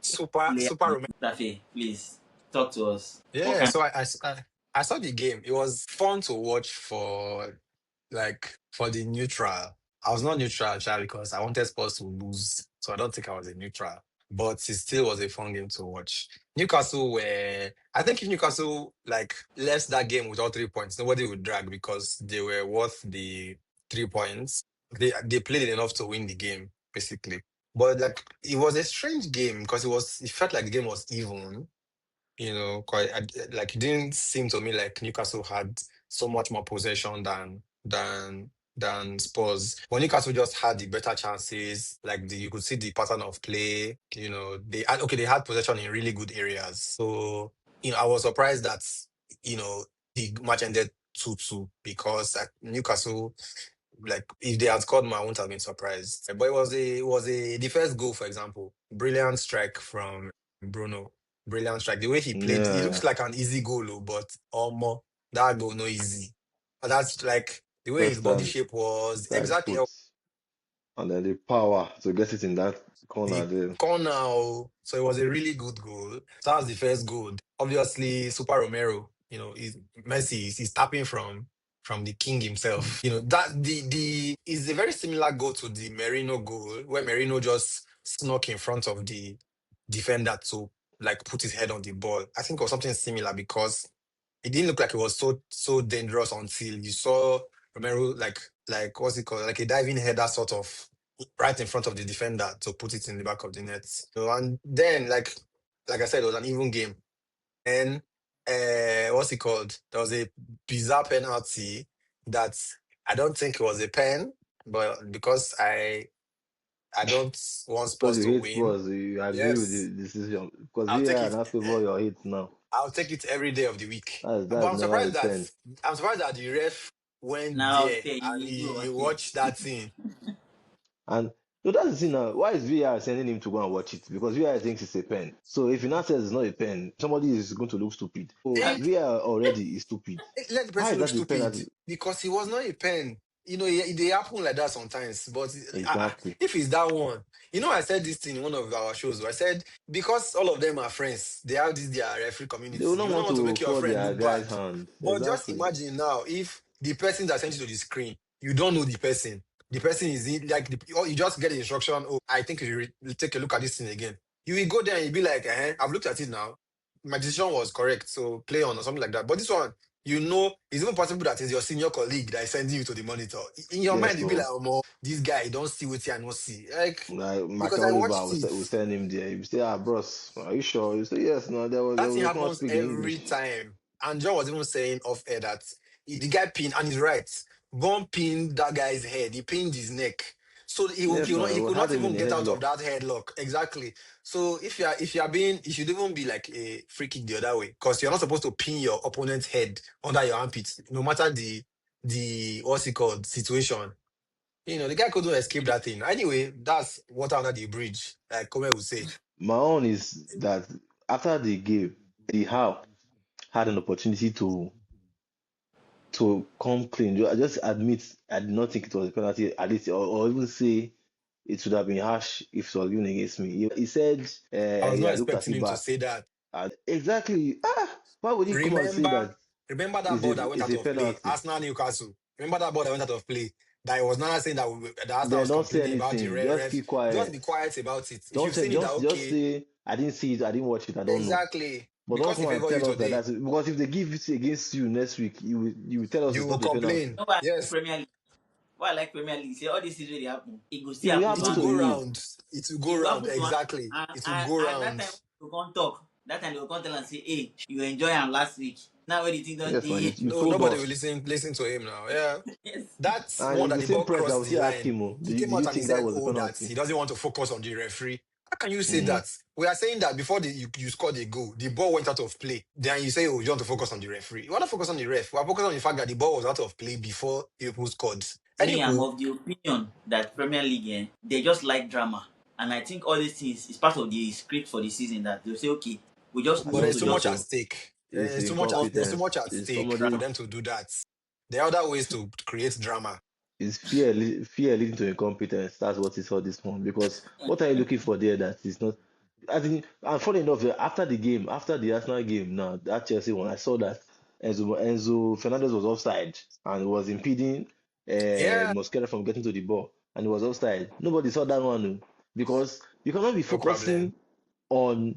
Super, player. super. Dafe, please talk to us. What Yeah, kind? so I saw the game. It was fun to watch for the neutral. I was not neutral actually because I wanted Spurs to lose, so I don't think I was a neutral. But it still was a fun game to watch. Newcastle were, I think if Newcastle left that game with all 3 points, nobody would drag because they were worth the 3 points. They played it enough to win the game basically. But it was a strange game because it felt like the game was even. Quite it didn't seem to me like Newcastle had so much more possession than Spurs. But Newcastle just had the better chances. You could see the pattern of play. They had possession in really good areas. So I was surprised that the match ended 2-2 because Newcastle, if they had scored more, I wouldn't have been surprised. But it was the first goal, for example, brilliant strike from Bruno. Brilliant strike. The way he played, it looks Yeah, like an easy goal, but almost that goal no easy. But that's the way his first body time shape was side exactly foot and then the power to get it in that corner the there. corner. So it was a really good goal. So that was the first goal. Obviously, Super Romero, Messi is tapping from the king himself. That the is a very similar goal to the Merino goal, where Merino just snuck in front of the defender to put his head on the ball. I think it was something similar because it didn't look like it was so dangerous until you saw Romero what's it called, like a diving header sort of right in front of the defender to put it in the back of the net. And then like I said, it was an even game. And what's it called? There was a bizarre penalty that I don't think it was a pen, but because I don't want Because Spurs you to hate win. Spurs, you agree with the Yes, decision. Because I'll take VAR it. now favor your hate now. I'll take it every day of the week. But That's never a pen. I'm surprised that the ref went Now, there okay, and you go, he okay. watched that thing. And so that's the thing now. Why is VAR sending him to go and watch it? Because VAR thinks it's a pen. So if he now says it's not a pen, somebody is going to look stupid. So Eh, That, VAR already is stupid. Let the How person is look that a stupid penalty? because he was not a pen. They happen like that sometimes. But Exactly. if it's that one, I said this thing in one of our shows. I said because all of them are friends, they have this their referee They will community. not You don't want want to to make your fall friend their look guy's bad. hand. But just Exactly. imagine now if the person that sent you to the screen, you don't know the person. The person is in, or you just get the instruction. Oh, I think you take a look at this thing again. You will go there and you'll be like, I've looked at it now. My decision was correct. So play on or something like that. But this one, it's even possible that it's your senior colleague that is sending you to the monitor. In your mind, Yes, you'll be like, no. oh, this guy don't see what I don't see. Like Because Michael I Oliver watched it. will send him there. You say, bros, are you sure? You say, yes, no, That they thing was not happens speaking every English. time. And John was even saying off air that the guy pinned, and he's right. Gon pinned that guy's head. He pinned his neck. So Yes, he now could it had not him even in a get out of headlock. that headlock. Exactly. So if you are being, it should even be like a free kick the other way, because you're not supposed to pin your opponent's head under your armpits, no matter the what's it called situation. You know, the guy couldn't escape that thing. Anyway, that's water under the bridge, like Kome would say. My own is that after the game, the how had an opportunity to come clean. I just admit I did not think it was a penalty, at least, or even say it should have been harsh if it was given against me. He said, I was not yeah, I looked at expecting it him to back. say that. Exactly. Why would he come and say Remember, that remember that is ball that a went is out a of play, penalty? Arsenal Newcastle. Remember that ball that went out of play. That I was not saying that that Arsenal Then was don't say complaining about the anything. Just ref. keep Just quiet. be quiet about it. If Don't you've say seen it, that just okay, say I didn't see it, I didn't watch it, I don't know. exactly. But don't Because come he and favor you tell us that today, because if they give it against you next week, you will tell us you it's will not a penalty. complain. No, why I like Yes, Premier League. Why I like Premier League? Say all this is really happen. It will It still will happen to it happen will one. to go you. round. It will go It will round. happen to one. Exactly. It will go And that round. time we can't talk. That time they will come tell and say, hey, you enjoy him last week. Now when the thing don't Yes, man, day. you No, told nobody will us. listen to him now. Yeah. Yes. That's And one it's that the the same ball press that crossed will the still ask line. him, oh, He do came out you and he think that said, was a "Oh, that penalty? he doesn't want to focus on the referee." How can you say Mm. that? We are saying that before you scored a goal, the ball went out of play. Then you say, "Oh, you want to focus on the referee." You want to focus on the ref. We are focused on the fact that the ball was out of play before Liverpool scored. Me, I'm Anywho, of the opinion that Premier League, they just like drama. And I think all these things is part of the script for the season that they'll say, okay, we just I but need don't there's to too think much just at so. stake. It's There's too incompetence. much at It's stake for somebody. them to do that. There are other ways to create drama. It's fear, fear leading to incompetence. That's what it's for this one. Because what are you looking for there that is not? I think, and funny enough, after the game, after the Arsenal game, now that Chelsea one, I saw that Enzo Fernandez was offside and was impeding Yeah, Mosquera from getting to the ball, and he was offside. Nobody saw that one, because you cannot be no focusing problem. on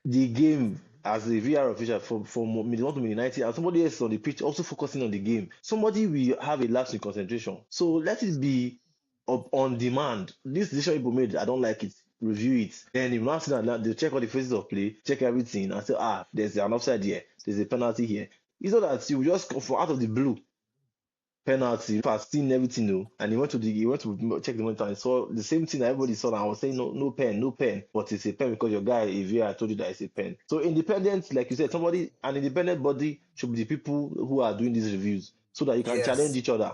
the game as a VR official from minute 1 to minute 90, and somebody else on the pitch also focusing on the game. Somebody will have a lapse in concentration. So let it be on demand. This decision people made, I don't like it. Review it. Then if not see that, they check all the phases of play, check everything, and say, there's an offside here, there's a penalty here. It's not that you just come from out of the blue penalty. I've seen everything, though, and he went to check the monitor and saw the same thing that everybody saw. And I was saying no, no pen, no pen, but it's a pen because your guy Avia told you that it's a pen. So independent, like you said, an independent body should be the people who are doing these reviews, so that you can challenge Yes. each other.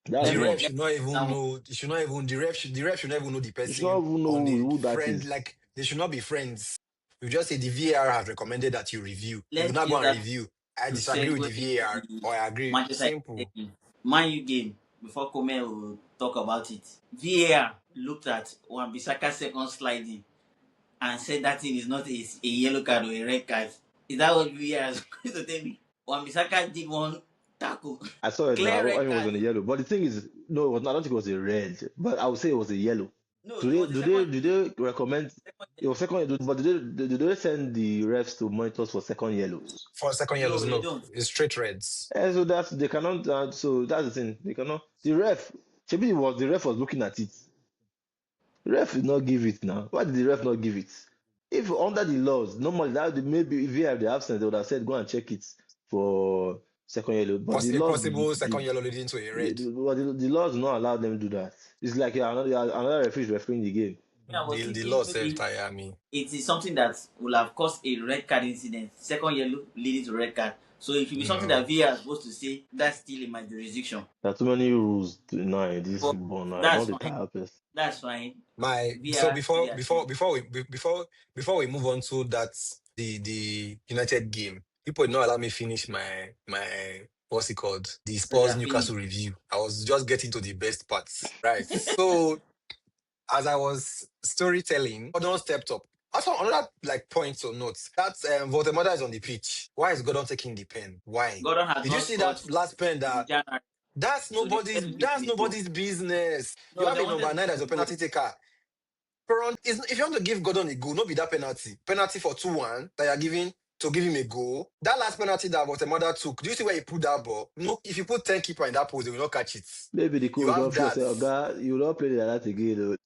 The That's let me ref one. should not even now know. It should not even the ref should not even know the You should not person even know on a who that friend. is. Like they should not be friends. You just say the VAR has recommended that you review. You will let's not go use and that review. I to disagree with segue the into VAR the or I agree. Manchester United Simple. game. Man U game before Kome will talk about it. VAR looked at Wan-Bissaka's second sliding and said that thing is not a yellow card or a red card. Is that what VAR is going to tell me? Wan-Bissaka did one tackle. I saw it Clear now. I red mean, it was card. on the yellow, but the thing is, no, it was not, I don't think it was a red, but I would say it was a yellow. No, it was the Do they recommend second it was second, but do they send the refs to monitors for second yellows? For second No, yellows, they no. don't. It's straight reds. And so they cannot. So that's the thing. They cannot. The ref. Maybe the ref was looking at it. The ref did not give it now. Why did the ref not give it? If under the laws, normally maybe if you have the absence, they would have said go and check it for second yellow. But the A laws, possible second yellow leading to a red. the laws do not allow them to do that. It's like another referee is refereeing the game. I was The thinking law self maybe tire me. it is something that will have caused a red card incident, second yellow leading to red card. So it should be something No. that VAR is supposed to say that's still in my jurisdiction. There are too many rules now in this But football now. I that's don't fine. tire person. That's fine. My so VAR do before their before thing. before we be- before we move on to that the United game, people did not allow me finish my what's it called, the So you Spurs are finished. Newcastle review. I was just getting to the best parts, right? So as I was storytelling, Gordon stepped up. Also, another like point to note that Votemada is on the pitch. Why is Gordon taking the pen? Why? Gordon has Did you not see scored that since last pen that January. So they wanted to give that's him a go. nobody's business. You No, have they a wanted number to nine give as him a a go. penalty taker. If you want to give Gordon a goal, not be that penalty. Penalty for 2-1 that you're giving to give him a goal. That last penalty that Mother took, do you see where he put that ball? No, if you put 10 keeper in that pose, they will not catch it. Maybe the You coach have don't feel that. say, oh God, you don't play like that again, though.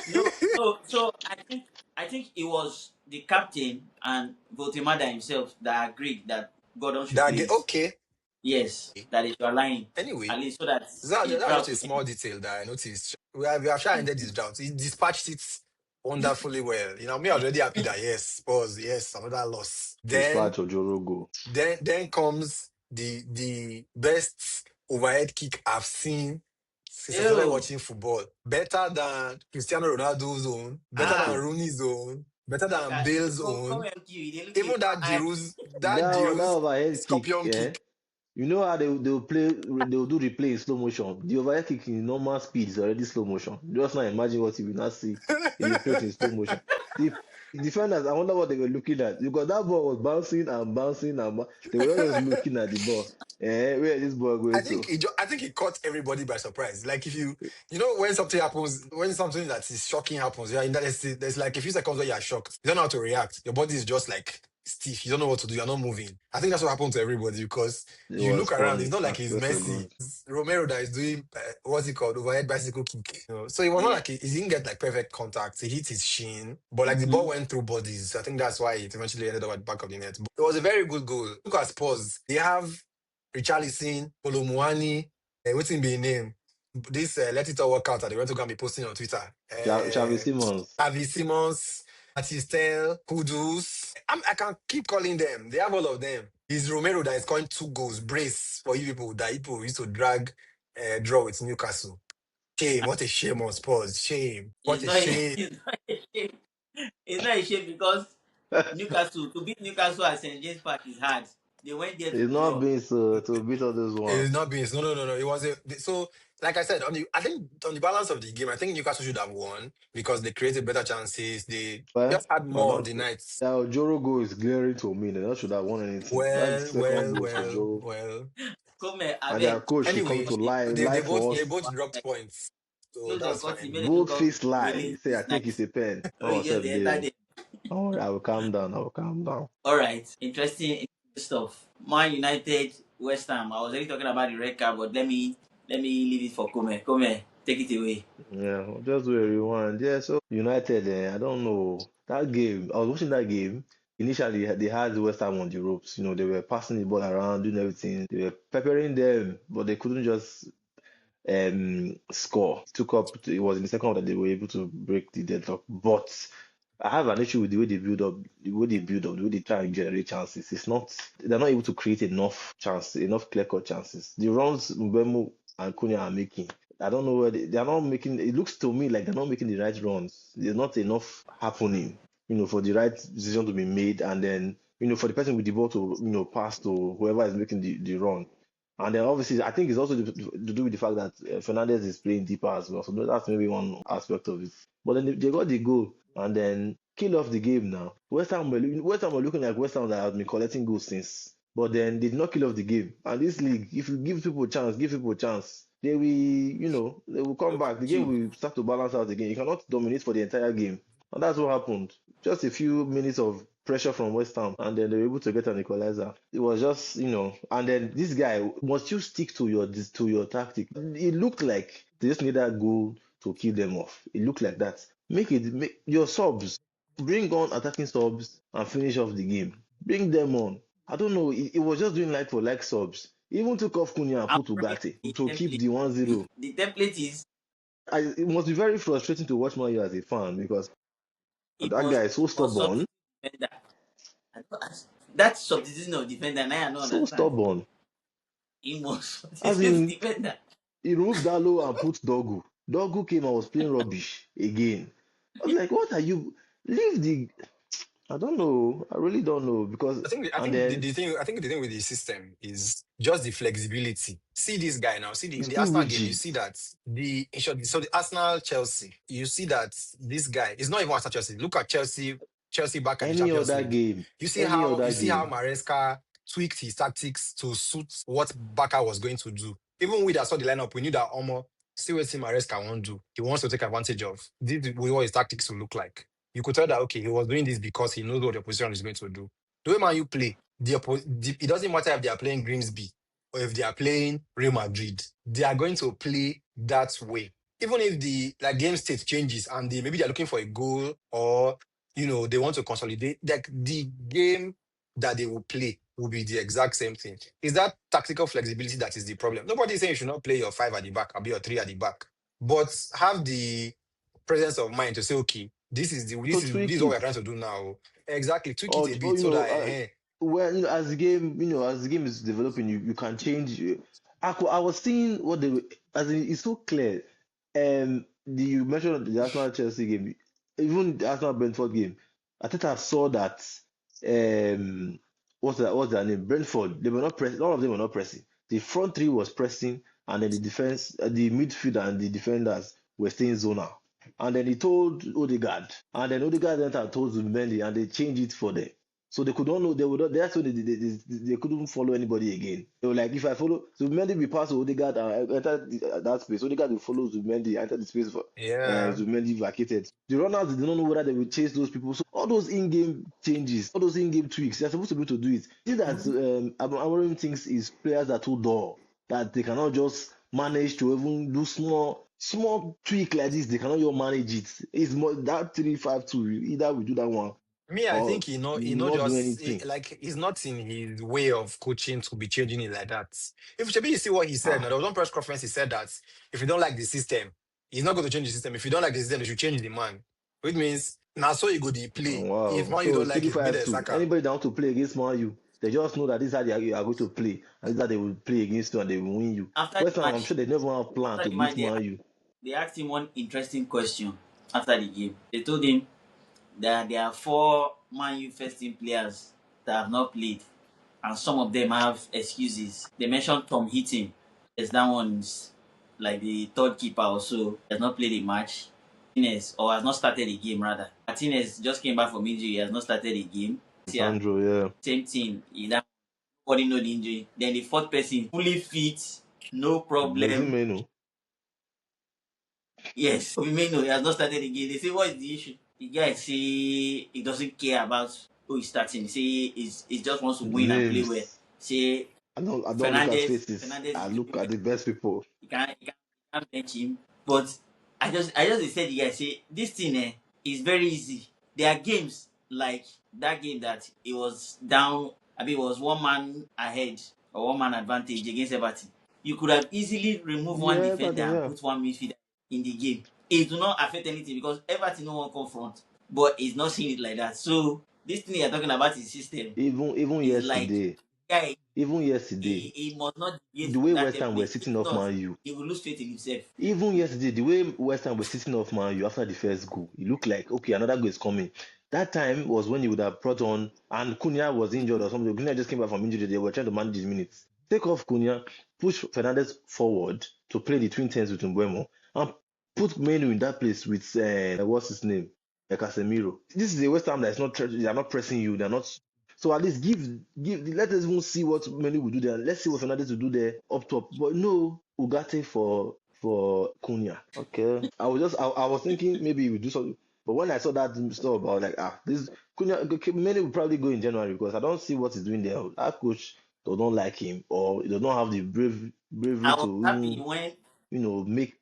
No, no. So I think it was the captain and Votemada himself that agreed that Gordon should play it. Okay. Yes, that is your line. Anyway, At least so that the that's just drought a will small end. detail that I noticed. We have sure ended this drought. He dispatched it wonderfully well. Me, I was already happy that yes, pause, yes, another loss. Then Dispatch Ojorogo. then comes the best overhead kick I've seen since I started Oh, watching football. Better than Cristiano Ronaldo's own, better than ah, Rooney's own, better than Bale's come own. and kill. They look Even it. that That Giroud's overhead kick, scorpion eh? kick. You know how they'll do replay in slow motion. The overhead kick in normal speed is already slow motion. Just now imagine what you will not see if they play it in slow motion. The defenders, I wonder what they were looking at. Because that ball was bouncing and bouncing they were not just looking at the ball. Where is this ball I going think to? he caught everybody by surprise. Like if when something happens, when something that is shocking happens, yeah, in that there's like a few seconds where you're shocked. You don't know how to react. Your body is just like stiff. You don't know what to do. You're not moving. I think that's what happened to everybody because It you was look around. It's funny. not like I he's swear to Messi. God. It's Romero that is doing what's it called, overhead bicycle kick. So it was not Yeah. like he didn't get like perfect contact. He hit his shin, but like the ball Mm-hmm. went through bodies. I think that's why it eventually ended up at the back of the net. But it was a very good goal. Look at Spurs. They have Richarlison, Kolomwani, what's in be name? This let it all work out that they went to go and be posting on Twitter. Xavi Simons. Avi Simons, Matistel, Kudus. I can keep calling them. They have all of them. It's Romero that is calling 2 goals. Brace for you people that people used to drag draw with Newcastle. Shame. What a shame on Spurs. Shame. What It's a not. shame. It's not a shame. It's not a shame because Newcastle to beat Newcastle at St James Park is hard. They went there to It's not draw. been so to beat all those It's ones. not being no. It was so like I said I think on the balance of the game, I think Newcastle should have won because they created better chances. They Well, just had I more on don't. the nights. That Joro goal is glaring to me. They not should have won anything. That's Well, the second well, goal for well, Joro. well. Come here, And their Abeg. coach should come Anyway, to they lie both for they us. both dropped points, so Close your that's curtain. fine. Make them no Bold come faced lie. wailing Say, I this think night. it's a pen. Oh, Oh, yes, self they enter there. there. Don't worry, I will calm down. I will calm down. All right. Interesting stuff. Man United, West Ham. I was already talking about the red card, but let me leave it for Come. Come, take it away. Yeah, we'll just do a rewind. Yeah, so United, I don't know. That game, I was watching that game. Initially, they had West Ham on the ropes. They were passing the ball around, doing everything. They were peppering them, but they couldn't just score. It was in the second half that they were able to break the deadlock. But I have an issue with the way they build up, the way they try and generate chances. They're not able to create enough clear-cut chances. The runs Mbemo and Kunya are making, I don't know where they're not making, it looks to me like they're not making the right runs. There's not enough happening, for the right decision to be made, and then, for the person with the ball to, pass to whoever is making the run. And then obviously, I think it's also to do with the fact that Fernandez is playing deeper as well. So that's maybe one aspect of it. But then they got the goal and then kill off the game now. West Ham were looking like West Ham that have been collecting goals since. But then they did not kill off the game. And this league, if you give people a chance, they will come back. The game You. will start to balance out again. You cannot dominate for the entire game. And that's what happened. Just a few minutes of pressure from West Ham, and then they were able to get an equalizer. It was just, and then this guy, must you stick to your tactic? It looked like they just need that goal to kill them off. It looked like that. Make your subs, bring on attacking subs and finish off the game. Bring them on. I don't know. It was just doing like for like subs. Even took off Cunha and I'm put following Ugarte the to keep template. the 1-0. The template is It must be very frustrating to watch Man U as a fan because he that must guy is so must stubborn, substitute defender. That substitution of defender, now I don't so understand. stubborn. He must As substitute in, defender. he removed Dalo and put Dogu. Dogu came and was playing rubbish again. I was like, what are you? Leave the. I don't know. I really don't know because, I and think then the thing with the system is just the flexibility. See this guy now. In it's the too Arsenal game, you rigid. see that so the Arsenal Chelsea, you see that this guy is not even Arsenal Chelsea. Look at Chelsea back at the Any Champions other League. game, You see any how other game. Maresca tweaked his tactics to suit what Baka was going to do. Even we that saw the lineup, we knew that Omo, see what Maresca won't do. He wants to take advantage of. This is what his tactics will look like. You could tell that okay, he was doing this because he knows what the opposition is going to do. The way Man U play, it doesn't matter if they are playing Grimsby or if they are playing Real Madrid, they are going to play that way. Even if the game state changes and maybe they're looking for a goal or they want to consolidate, like the game that they will play will be the exact same thing. It's that tactical flexibility that is the problem. Nobody is saying you should not play your 5 at the back or be your 3 at the back, but have the presence of mind to say, okay, So tweak this is what we're it. trying to do now. Exactly, tweak it a Or bit you so know, that when as the game, as the game is developing, you can change. I was seeing what they as in, it's so clear. You mentioned the Arsenal Chelsea game, even the Arsenal Brentford game. I think I saw that. What's their name? Brentford. They were not pressing. All of them were not pressing. The front three was pressing, and then the defense, the midfield, and the defenders were staying zonal. And then he told Odegaard, and then Odegaard went and told Zubimendi, and they changed it for them. So they could not know they would not, that's why they couldn't follow anybody again. They were like, if I follow Zubimendi, we pass to Odegaard and enter that space. Odegaard will follow Zubimendi, enter the space for yeah. Zubimendi vacated. The runners did not know whether they would chase those people. So all those in-game changes, all those in-game tweaks, they're supposed to be able to do it. See that Amorim thinks is players are too dull, that they cannot just manage to even do small tweak like this. They cannot even manage it. It's more that 3-5-2. Either we do that one Me, I or think we he will not not do just anything. like he's not in his way of coaching to be changing it like that. If maybe you see what he said, now Ah, there was one press conference he said that if you don't like the system, he's not going to change the system. If you don't like the system, you should change the man. Which means now so you go the play. If wow. man you So don't like three it, be five the two. Saka. Anybody that want to play against Man U, they just know that this is how they are going to play, and this is how they will play against you, and they will win you. After the West Ham, I'm match, sure they never have plan after to the match, beat Man U. they asked him one interesting question after the game. They told him that there are 4 Man U first team players that have not played, and some of them have excuses. They mentioned Tom Heaton, as that one's like the third keeper or so, has not played a match. Martinez, or has not started a game rather. Martinez just came back from injury, he has not started a game. Yeah, Sandro, yeah. same thing. Nobody know the injury. Then the fourth person, fully fit, no Blessing problem. Menu. Yes, Firmino, he has not started again. They say, what is the issue? The guy say he doesn't care about who is starting. He say he just wants to win and play well. Names. Say I don't look at Fernandez, faces. Fernandez I is look very well. at the best people. He can't bench him. But I just said the guy say this thing is very easy. There are games like that game that it was down. I mean, it was 1 man ahead or 1 man advantage against Everton. You could have easily removed one Yeah, defender Everton, and yeah. put one midfielder in the game. It do not affect anything because Everton no one confront, but it's not seeing it like that. So this thing you're talking about is system. Even Is like yesterday, guy even yesterday, he must not deviate the from way that West Ham were template. If sitting off not, Man U, he will lose faith in himself. even yesterday, the way West Ham were sitting off Man U after the first goal, it looked like okay, another goal is coming. That time was when you would have brought on, and Cunha was injured or something. Cunha just came back from injury. They were trying to manage his minutes. Take off Cunha, push Fernandez forward to play the twin tens with Mbeumo, and put Menu in that place with what's his name, Casemiro. This is a West Ham that is not they are not pressing you. They are not. So at least let us even see what Menu will do there. Let's see what Fernandez will do there up top. But no, Ugarte for Cunha. Okay. I was thinking maybe we do something. But when I saw that stuff about like this Cunha okay, many will probably go in January because I don't see what he's doing there. That coach does not like him or he does not have the bravery I was to happy when make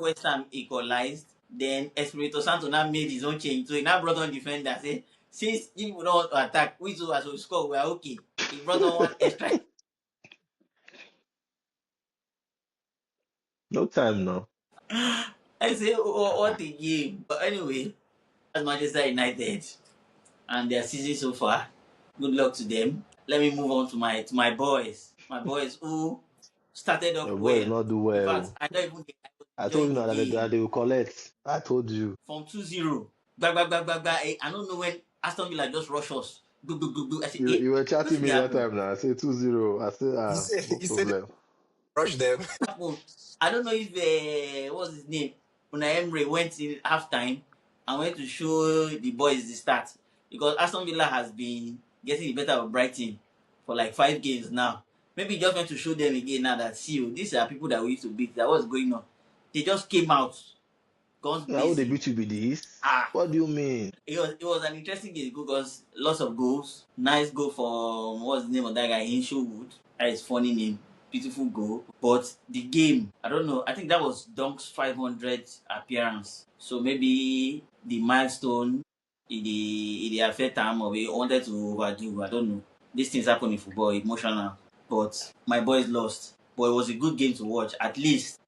West Ham equalized. Then Espirito Santo now made his own change. So he now brought on defender. Say, since if we don't want to attack, we two as we score, we are okay. He brought on one extra. no time now. I say, what a game. But anyway, that's Manchester United and their season so far. Good luck to them. Let me move on to my boys. My boys who started off Your boys well. not do In fact, well. I don't even I was I told enjoying you the now that game they will collect. I told you. from 2-0. Blah, blah, blah, blah, blah. I don't know when Aston Villa just rush us. Go, go, go, go. I said, You were what chatting did me that happen? time now. I said 2-0. I said no He said problem. rush them. Happen. I don't know if what's his name? Unai Emery went in halftime and went to show the boys the start because Aston Villa has been getting the better of Brighton for like 5 games now. Maybe he just went to show them again now that see you, these are people that we used to beat. That what's going on. They just came out guns How would they blazing. beat you with this? Ah, What do you mean? it was an interesting game because lots of goals. Nice goal from what's the name of that guy? Hinshaw Wood. That is funny name. Beautiful goal. But the game, I don't know. I think that was Dunk's 500th appearance. So maybe the milestone in the affect time of it wanted to overdo. I don't know. these things happen in football, emotional. But my boys lost. But it was a good game to watch. At least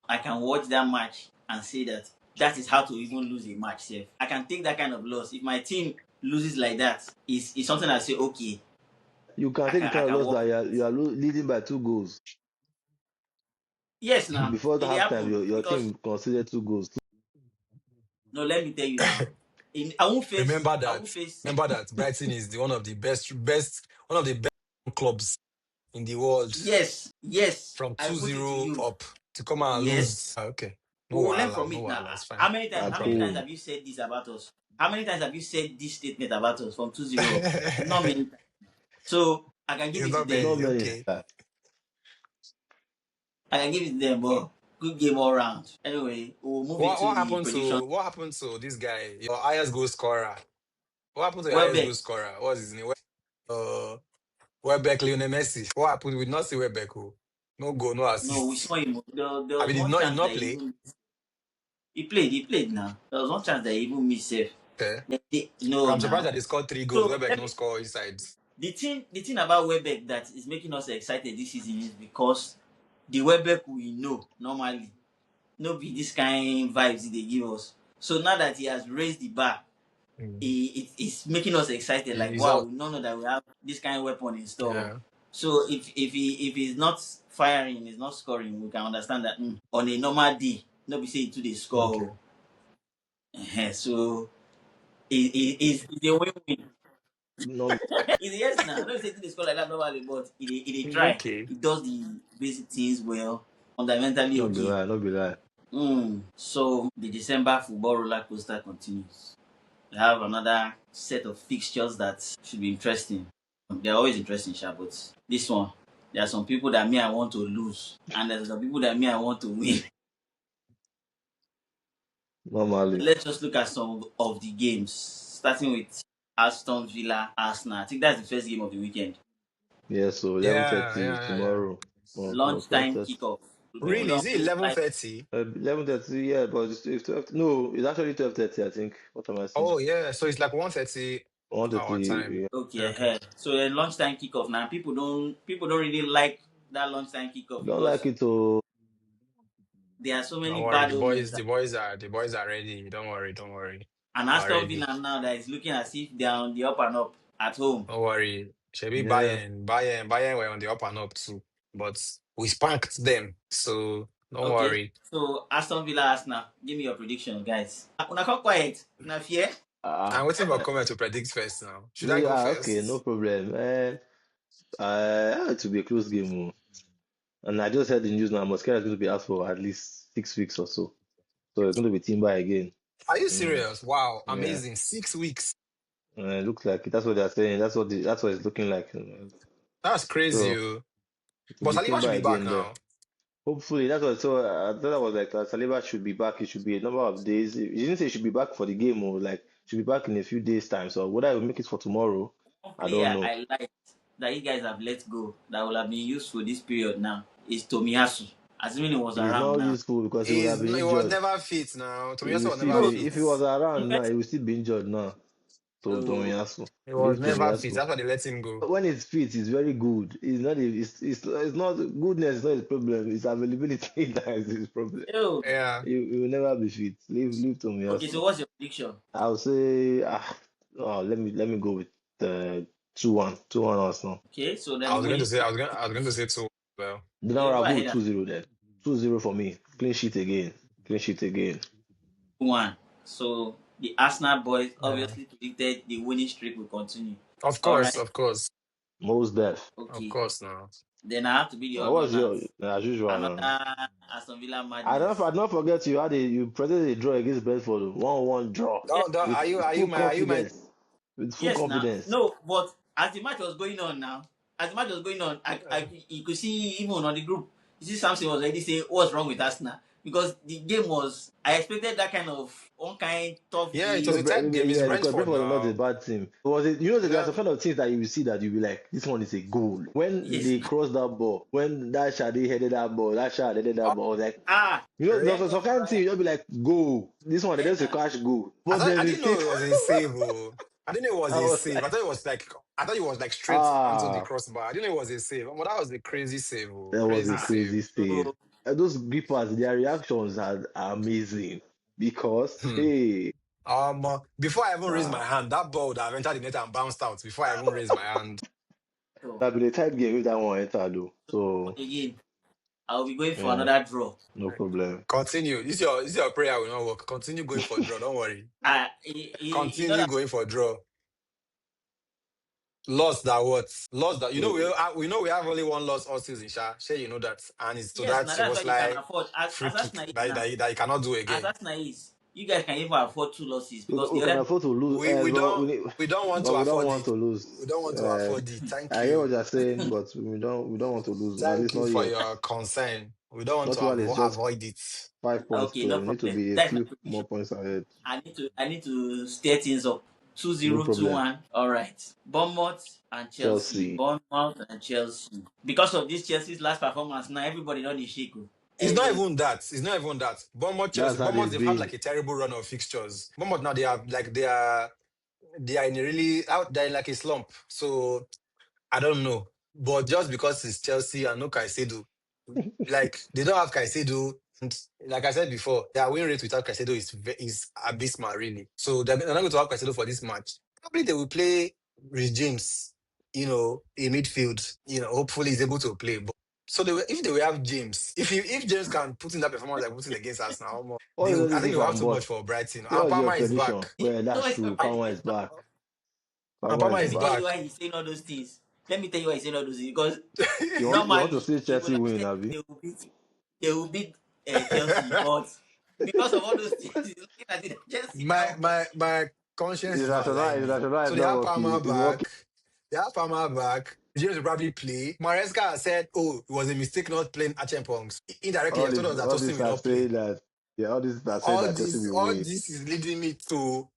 I can watch that match and say that that is how to even lose a match. Safe. I can take that kind of loss. If my team loses like that, it's something I say, okay, You can I take the can I kind of can loss work. that you are leading by 2 goals. Yes, now Before the it halftime, happened your because team conceded 2 goals. no, let me tell you now. I won't face. Remember I won't that. face. Remember that Brighton is one of the one of the best clubs in the world. Yes, yes. From I put it to 2-0 you. up to come and Yes. lose. Okay. No We will learn wahala, from no it now. wahala. It's fine. How many times? No At How many problem. times home. have you said this about us? How many times have you said this statement about us from 2-0 up? Not many times. So I can give It's it to not them. Not many. many. Okay. I can give it to them, but good game all round. Anyway, we'll move into the prediction. What happened to this guy? Your highest goal scorer. What happened to your highest Welbeck. goal scorer? What's his name? Welbeck, Lionel Messi. What happened? We did not see Welbeck. Oh. No goal, no No, we assist. saw him. There I was mean, one he did chance that not play. he played. He played now. There was one chance that he even missed safe. Okay. No, I'm surprised now. that they scored 3 goals. So Welbeck no score inside. the thing about Welbeck that is making us excited this season is because the Welbeck we know normally no be this kind vibes they give us. So now that he has raised the bar, Mm. it's making us excited. Like He's wow, all, we don't know that we have this kind of weapon in store. yeah. So if he's not firing, he's not scoring, we can understand that on a normal day, no be say to the Okay. score. So it's a win-win. No, It's yes now. No be say to the score like that normally, but he It's try. okay. He does the basic things well, fundamentally not be okay. lie, not be lie. So the December football roller coaster continues. We have another set of fixtures that should be interesting. They're always interesting, sha, but this one, there are some people that me I want to lose, and there's some people that me I want to win. Normally. Let's just look at some of the games, starting with Aston Villa, Arsenal. I think that's the first game of the weekend. Yes, so Yeah, 11:30 yeah, yeah, yeah. tomorrow. No, Lunchtime 12:30. kickoff. People Really? don't Is it always like 11:30? 11:30, yeah, but it's 12. No, it's actually 12:30, I think. What am I saying? Oh, yeah. So it's like 1:30 our 1:30, time. yeah. okay Yeah, okay. ahead. So then lunchtime kickoff. Now people don't really like that lunchtime kickoff Don't like because it to there are so Don't many worry. bad omens. The boys are ready. Don't worry. Don't worry. And We're Aston ready. Villa now that is looking as if they're on the up and up at home. Don't worry. Shebi yeah. Bayern were on the up and up too. But we spanked them. So don't Okay. worry. So Aston Villa Arsenal. Give me your prediction, guys. Una come quiet. Una fear? I'm Ah, waiting for comment to predict first now. Should I me, go okay, no first? problem. It will be a close game. Oh. And I just heard the news now, Mosquera is going to be out for at least 6 weeks or so. So it's going to be Timber again. Are you Mm, serious? Wow, yeah. amazing. 6 weeks. It looks like it. That's what they're saying. That's what it's looking like. That's crazy. So Oh. it will But be Saliba Timber should be back again there. now. Hopefully, that's what. So I thought that was like Saliba should be back. It should be a number of days. He didn't say he should be back for the game or like should be back in a few days time. So whether I will make it for tomorrow, One I don't player know. I like that you guys have let go that will have been useful this period now is Tomiyasu. Assuming he was He's around not now. useful because he would have been He was injured. never fit now. He will Tomiyasu was still never No, be fit. if he was the around now, he first will still be injured now. So uh, Tomiyasu, He was leave never fit. Tomiyasu. That's why they let him go. When it's fit, he's very good. It's not. It's not goodness. Is not his problem. It's availability that is his problem. oh, Yeah. He will never be fit. Leave okay, so Tomiyasu. what's your prediction? I'll say let me go with the 2-1. 2-1 Arsenal. Okay, so then winning. I was going to say two. Well, Then Okay, I'll go go with ahead and 2-0 then. 2-0 for me. Clean sheet again. Clean sheet again. 1. So the Arsenal boys yeah. obviously predicted the winning streak will continue. Of All course, right. of course, Most def. of Okay. course. Now, Then I have to be the odd What's one out. your as usual now? Another Aston Villa I madness. don't forget you predicted a draw against Brentford. 1-1 draw. Yeah. are With you full my are you my confidence. With full Yes, now. confidence. No, but as the match was going on now, you could see even on the group, you see something was already saying what's wrong with Arsenal because the game was. I expected that kind of one kind tough Yeah, it No, was a game. tight game. It's because Brentford Brentford is not a now. bad team. Was it? You know, there are Yeah, some kind of things that you will see that you will like. This one is a goal. When Yes. they crossed that ball, when that Shade headed that ball, that Shade headed that oh, ball, I was like, Ah, there's then some kind of thing you'll be like, go. This one, then there's a cash goal. I But there's I a didn't know thing. it was a save. Oh. I didn't know it was I a was save. like, I thought it was like straight onto the ah, crossbar. I didn't know it was a save. Well, that was a crazy save. Oh. that was a Crazy save. crazy save. So And those grippers, their reactions are amazing because Hmm. hey, Before I even raised nah, my hand, that ball would have entered the net and bounced out before I even raised my hand. so that been a tight game if that one entered though. So again, I'll be going for yeah, another draw. no problem. Continue. This your prayer will not work. Continue going for draw. Don't worry. You know Continue that going for draw. Lost that what? Lost that No, we know we have only one loss all season, Sha. Sure, you know that. And it's to yes, that now that's why was you can like afford free as kick Arsenal is that, now. that, that you cannot do As again. Arsenal is, you guys can even afford 2 losses because we the can other afford to lose, We we but don't we don't want to we don't afford want it. to lose. We don't want to Uh, afford it. Thank I hear what you. you're saying, but we don't want to lose. At Thank least you not for yet. your concern. We don't want Not to while it's just avoid it. 5 points okay, no clear. We need to problem. be a That's my few more prediction. points ahead. I need to stir things up. Two No zero two problem. one. All right. Bournemouth and Chelsea. Chelsea. Bournemouth and Chelsea. Because of this Chelsea's last performance, now everybody know the shake. Oh. It's not Everybody. even that. It's not even that. Bournemouth, That's Chelsea. how Bournemouth, they've they've had been. like a terrible run of fixtures. Bournemouth now they are in a really out they're in like a slump. So I don't know. But just because it's Chelsea and no Caicedo, like they don't have Caicedo. And like I said before, their win rate without Caicedo is abysmal, really. So they're not going to have Caicedo for this match. Probably they will play Rich James, in midfield. Hopefully he's able to play. But so if they will have James, if James can put in that performance like putting against us now, All you know I this think if they will have I'm too much but for Brighton. And what's your Palmer is prediction? back. Well, You know that's why it's true. surprising? Palmer is back. And Palmer Palmer is Let is me tell back. you back. why he's saying all those things. Let me tell you why he's saying all those things. Because You want to normally see he would Chelsea have win, said Abby? they will beat Chelsea, but because of all those things, he's looking at it. Chelsea my now. my my conscience is not allowing It's me. rational So is they not have Palmer working. It's working. back. They have Palmer back. James will probably play. Maresca has said, "Oh, it was a mistake not playing Achepongs." Indirectly, he told us that All Tosin this will are not play. saying that all this are saying All that Chelsea this, will all win. this is leading me to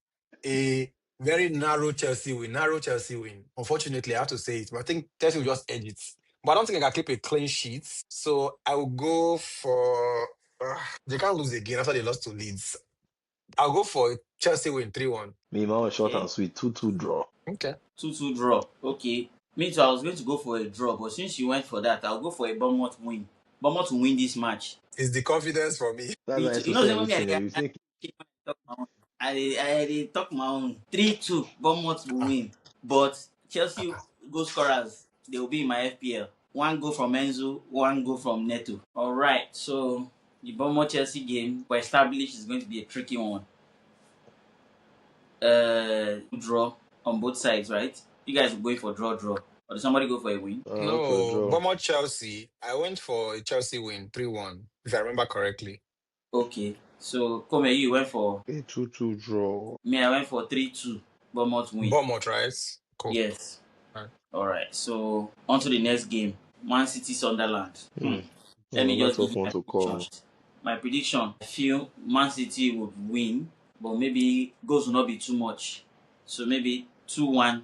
a very narrow Chelsea win. Narrow Chelsea win. Unfortunately, I have to say it, but I think Chelsea will just edge it. But I don't think I can keep a clean sheet. So I will go for. They can't lose again after they lost to Leeds. I'll go for Chelsea win 3-1. Me, my own short Okay, and sweet 2-2 draw. Okay. 2-2 draw. Okay. Me too. I was going to go for a draw, but since you went for that, I'll go for a Bournemouth win. Bournemouth will win this match. It's the confidence for me. That's Me why I too. used You to know, say say me everything. You I think talk my own. I talk my own. 3-2. Bournemouth will win, but Chelsea goal scorers they will be in my FPL. One goal from Enzo, one goal from Neto. All right. So the Bournemouth Chelsea game, we established, is going to be a tricky one. Draw on both sides, right? You guys will go for draw, or did somebody go for a win? went for a No, draw. Bournemouth Chelsea. I went for a Chelsea win 3-1, if I remember correctly. Okay, so Kome, you went for A 2-2 draw. me. I went for 3-2. Bournemouth win. Bournemouth, right? Cool. Yes. Right. All right. So on to the next game. Man City Sunderland. Hmm. Let me Another just give tough you one my to prediction. call. My prediction: I feel Man City would win, but maybe goals will not be too much. So maybe 2-1.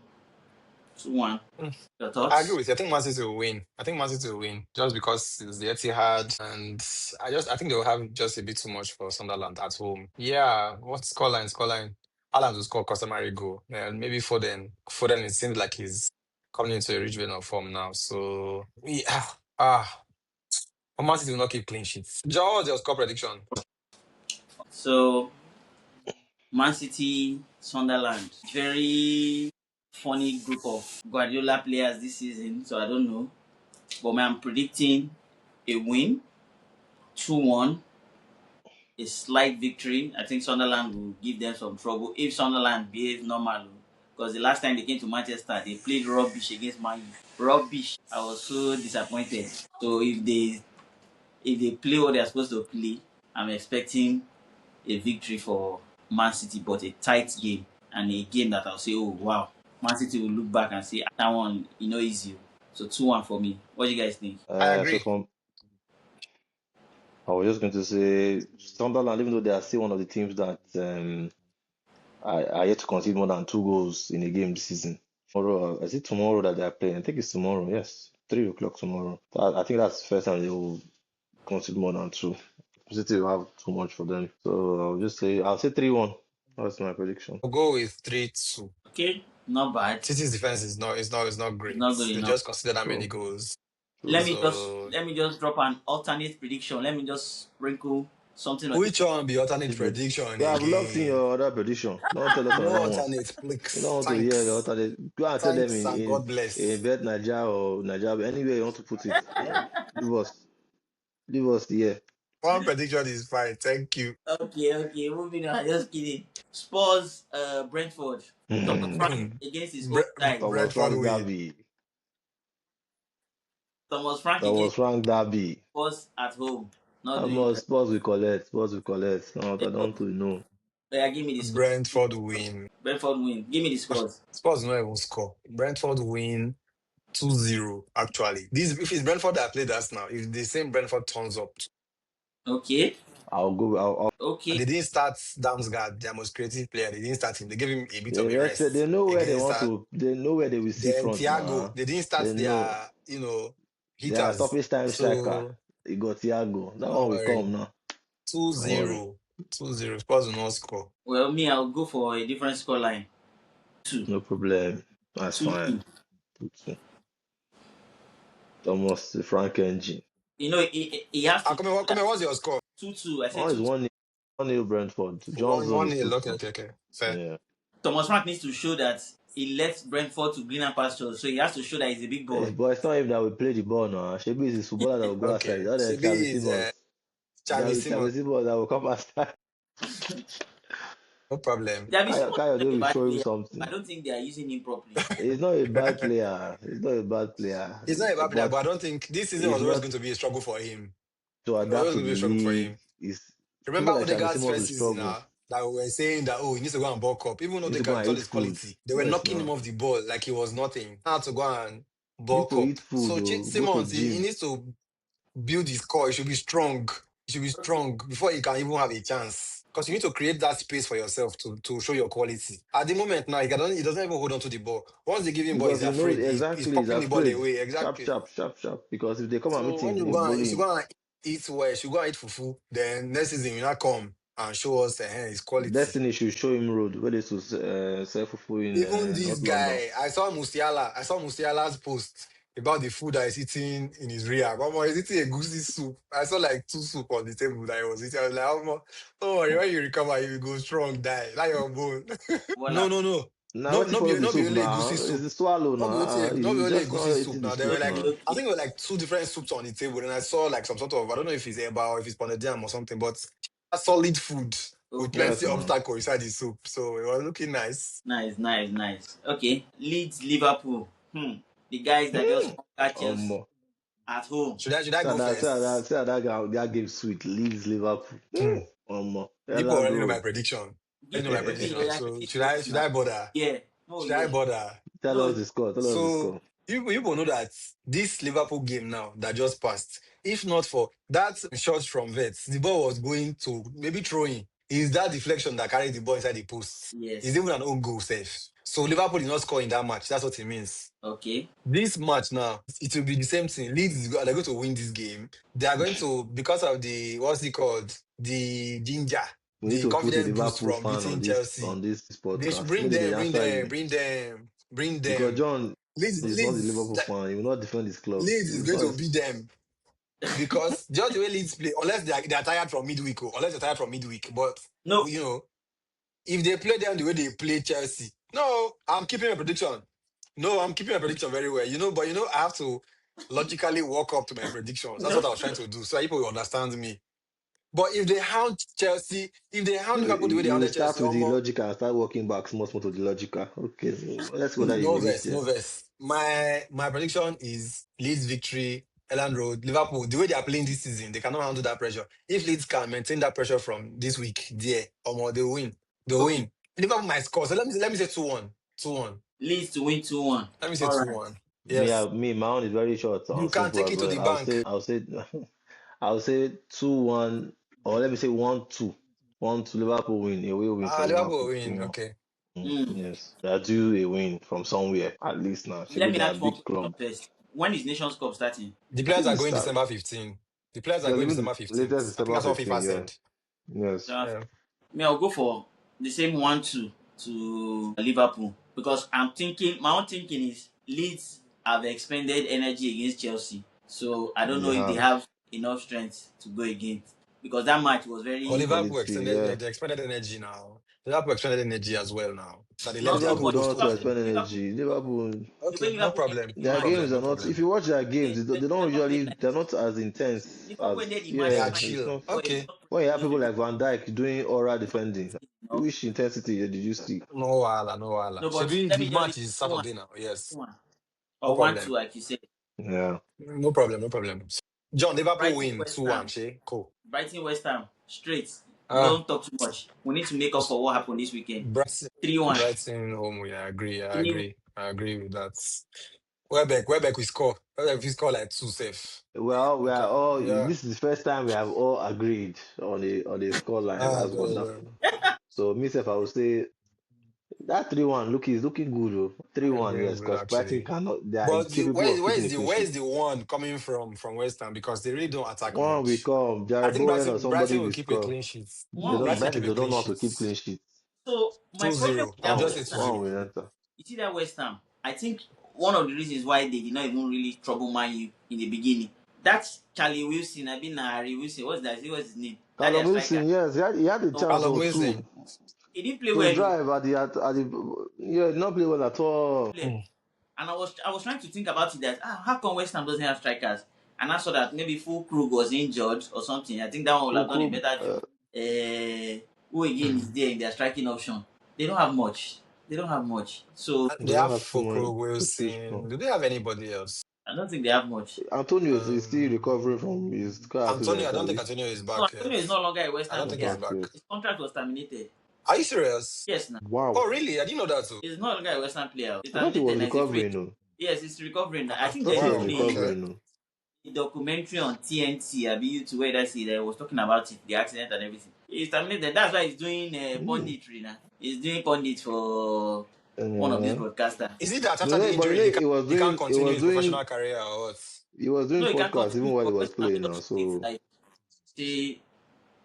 2-1. Your I agree thoughts? with you. I think Man City will win. I think Man City will win just because it's the Etihad, and I think they will have just a bit too much for Sunderland at home. Yeah, what's scoreline? Scoreline. Haaland will score customary goal. And maybe Foden. Foden, it seems like he's coming into a rich vein of form now. So yeah, Man City will not keep clean sheets. John, what's your score prediction? So Man City Sunderland. Very funny group of Guardiola players this season. So I don't know, but I'm predicting a win, 2-1. A slight victory. I think Sunderland will give them some trouble if Sunderland behave normal. Because the last time they came to Manchester, they played rubbish against Man U. Rubbish. I was so disappointed. So if they play what they're supposed to play, I'm expecting a victory for Man City, but a tight game and a game that I'll say, oh wow, Man City will look back and say that one, easy. So 2-1 for me. What do you guys think? I So agree. from I was just going to say Sunderland, even though they are still one of the teams that are yet to concede more than 2 goals in a game this season. Tomorrow, is it tomorrow that they are playing? I think it's tomorrow. Yes, 3 o'clock tomorrow. So I think that's the first time they will concede more than two. City will have too much for them. So I'll say 3-1. That's my prediction. I'll go with 3-2. Okay, not bad. City's defense is not It's great. not good They enough. just consider that many True. goals. True. So Let me just drop an alternate prediction. Let me just sprinkle something on which one be alternate Leave it. prediction We have locked in again? your other prediction. Don't tell us No another one. alternate, We don't please. want to hear the Thanks. alternate. Go and tell them Thanks and God in bless. Bet Nigeria or Nigeria, anywhere you want to put it. Leave us. Leave us here. One prediction is fine. Thank you. Okay, moving on. Just kidding. Spurs, Brentford. Thomas Frank against his old guys. Thomas Brentford Frank win. Derby. Thomas Frank Thomas against Frank Derby. Spurs at home. Not How doing much well. sports we collect? Sports we collect. No, I So, don't really know. yeah, give me the score. Brentford win. Brentford win. Give me the scores. Spurs not even score. Brentford win 2-0. Actually. This if it's Brentford that played us now, if the same Brentford turns up, Okay. I'll go. and Okay. they didn't start Damsgaard, their most creative player. They didn't start him. They gave him a bit They of a rested. They rest know where they against want to. They know where they will see then front Thiago. now. They didn't start They know. their, They are hitters. stoppage time striker. So You got Thiago. That one don't will worry. come now. Don't worry. 2-0. 2-0. Spurs will not score. Well, me, I'll go for a different score line. 2. No problem. That's 2 fine. 2. 2-2. Thomas the Frank engine. You know, he has to Come show on, that what's your score? 2-2. I said Oh, it's 2-2. 1-0 Brentford. John's zone One is nil. 2-2. Okay. Fair. Yeah. Thomas Frank needs to show that he left Brentford to greener pastures. So he has to show that he's a big boy. But it's not him that will play the ball now. Shebi is the footballer that will go outside. Okay. That is Shebi Xavi is Simons. Xavi Xavi Simons. Simons that will come outside. No problem. David Simon is Kayode not a will bad show him player. I something. don't think they are using him properly. He's not a bad player. He's not a bad player. He's not a bad player, But but I don't think this season he's was always not going to be a struggle for him. to It was adapt always to going to be the a struggle for league. him. Is Remember people like Xavi Odegaard's Simons first will season struggle. that we were saying that, he needs to go and bulk up. Even He needs to go Odegaard and with all eat his food. quality, they were Yes, knocking him now. off the ball like he was nothing. Now to go and He needs bulk to up. eat food So or go to Simmons, he gym. needs to build his core. He should be strong. He should be strong before he can even have a chance. Because you need to create that space for yourself to show your quality. At the moment now, he doesn't even hold on to the ball. Once they give him ball, Because he's he knows afraid. He's exactly he's popping the ball afraid. away. Sharp, Exactly. sharp, sharp, sharp. Because if they come and meet So when him, they will bully you him. go and eat well, you go and eat fufu, then next season you not come and show us his quality. Destiny should show him road where they to sell fufu in Even this North London. guy, I saw Musiala's post about the food that he's eating in his rear. But he's eating a goosey soup. I saw like 2 soup on the table that he was eating. I was like, don't worry, when you recover, you will go strong, die. Like your bone. Voila. No. Now what follow the Not be soup only a now? goosey It's soup. the swallow now. Not be He only a just goosey not soup. eating the Now there were soup Okay, now. I okay. think there were like 2 different soups on the table, and I saw like some sort of, I don't know if it's eba or if it's pounded yam or something, but a solid food with Okay. plenty Yes, of now. obstacle inside the soup. So it was looking nice. Nice. Okay. Leeds, Liverpool. The guys that just conquered Chelsea Um, at home. Should I go first? that game sweet. Leeds Liverpool. Hmm. People Ella already know my go. prediction. Already Give, know my give me prediction. your So prediction should now. I bother? Yeah. No, Should I yeah. bother? Tell No, us the score. Tell us the So score. you will know that this Liverpool game now that just passed, if not for that shot from Vets, the ball was going to maybe throwing. Is that deflection that carried the ball inside the post? It's yes. even an own goal safe. So Liverpool did not score in that match. That's what it means. Okay. This match now, it will be the same thing. They're going to win this game. They are going to, because of the, what's it called? The ginger, We need the to put a confidence boost Liverpool from fan beating Chelsea. on this They should podcast. Maybe they answer you bring because them. John is not the Liverpool fan. He will not defend his club. Leeds is It's going not to beat them because just the way Leeds play, unless they are tired from midweek, unless they're tired from midweek. But No. if they play them the way they play Chelsea, no, I'm keeping a prediction. No, I'm keeping a prediction very well. But I have to logically walk up to my predictions. That's No. what I was trying to do, so that people will understand me. But if they hound Chelsea, if they hound Liverpool the way they you hounded start Chelsea, with the almost logical and start working back small to the logical. Okay, so let's go that you no believe verse, there. no verse. My prediction is Leeds victory, Elland Road, Liverpool. The way they are playing this season, they cannot handle that pressure. If Leeds can maintain that pressure from this week, there, they'll win. They'll Okay. win. Liverpool might score. So let me say 2-1. 2-1. Leeds to win 2-1. Let me say All right. 2-1. Yes. My own is very short You and can simple take as it to well. the bank. I'll say 2-1, or let me say 1-2. 1-2 Liverpool win, a win for Liverpool will Liverpool. win. 2-1. Okay. Yes, they are due a win from somewhere at least now. Should Let be me their ask one big question club. first. When is Nations Cup starting? The I players think are it going start. December 15. The players are They're going leaving December the latest 15th. I think December that's what 15. FIFA Yeah. said. Yes. So, Yeah. me, I'll go for the same 1-2 to Liverpool. because I'm thinking my own thinking is Leeds have expended energy against Chelsea, so I don't They know if they have have enough strength to go against because that match was But very Liverpool quality. extended Yeah, they expanded energy now. Liverpool expanded energy as well now. So they left not their so Liverpool much. goalpost don't want to open. expend Liverpool energy. Liverpool, the way Okay, no Liverpool ended problem, the no their match, problem, games no are not. problem. If you watch their they, games, they, they don't they're not playing usually. like They're not as intense Liverpool as ended the match They yeah. are like It's chill. not. for a Okay, block When you have those people people like Van Dijk doing oral defending, enough. which intensity did you see? no wala, no wala. No, but Should let the me just match is Saturday now? Yes, one no or 1-2, problem, like you said. Yeah. no problem, no problem. John, Liverpool Brighton win West 2-1. Ham. Shay, cool. Brighton West Ham straight. Ah, Don't talk too much. We need to make up for what happened this weekend. Brighton, 3-1. Brighton home. Yeah, I agree, I Any agree, I agree with that. Welbeck, we score. Welbeck, we score like two safe. Well, we are Okay, all. yeah. This is the first time we have all agreed on a score line Ah, as well very now. well. So myself, I would say that 3-1 look is looking good. Oh. Very, 3-1, very yes, good because Brighton actually. cannot. They are But incapable of keeping a clean where sheet. is the one coming from West Ham? Because they really don't attack One will much. come, I Jared think Bowen or somebody Brighton will will keep a score. clean sheet. They one don't. win. Brighton will keep Brighton, a they don't clean know how to sheet. keep clean sheets. So my problem 2-0. with that Just One, a West Ham, one 2-0. will enter. you see that West Ham. I think one of the reasons why they did not even really trouble Man U in the beginning. That's Charlie Wilson. I mean Harry Wilson. What's that? What's his name? That Callum their striker. Wilson, yes, he had the So chance Callum or Wilson. two he didn't play to well. drive at the yeah, he did not play well at all. And I was trying to think about it that how come West Ham doesn't have strikers? And I saw that maybe Full Krug was injured or something. I think that one would have done a Fulkrug, better job. Who again is there in their striking option? They don't have much. They don't have much. So They they don't have have Fokro too much. Wilson. Do they have anybody else? I don't think they have much. Antonio is still recovering Um, from his car Antonio, I accident, don't think Abi. Antonio is No, back Antonio yet. is no longer a West I Ham don't Not think he's player. back back. yet. His contract was terminated. Are you serious? Yes, now. Wow. Oh, really? I didn't know that too. He's no longer a West Ham player. He's I thought he was terminated now. He's a free recovering, agent. no. Yes, he's recovering now. I Ah, think I thought there's he was wow. even Okay. recovering, no. a documentary on TNT. I be to where that see that was talking about it, the accident and everything. He's terminated. That's why he's doing Mm. punditry now. He's doing pundit for one of these Uh, broadcasters. Is it that but after the but injury he can't he continue was his doing professional career or what? he was doing No, he can podcast even continue while he for was West Ham. They playing now. just state So like say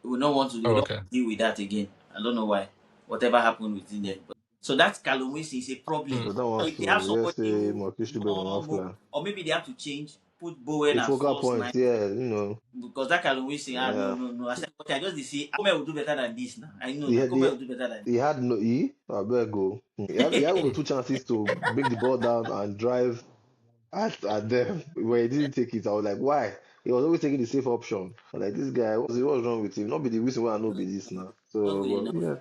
we don't want to. Oh, We don't okay. deal with that again. I don't know why. Whatever happened within them. So that Callum Wilson is a problem. Hmm. so that So wants if they have to just somebody say who Marcus Shube no go, Mama or maybe they have to change, put Bowen a as focal false point, nine yeah, you know. because that Callum Wilson, no, Yeah. no, no. I said, okay, I just dey see Akome will do better than this now. I know He now. had, Akome will do better than he had no I better go. He had only two chances to bring the ball down and drive at them where he didn't take it. I was like, why? He was always taking the safe option. I'm like, this guy, what's wrong with him? Not be the reason why I know be this now. not So, good but enough. yeah,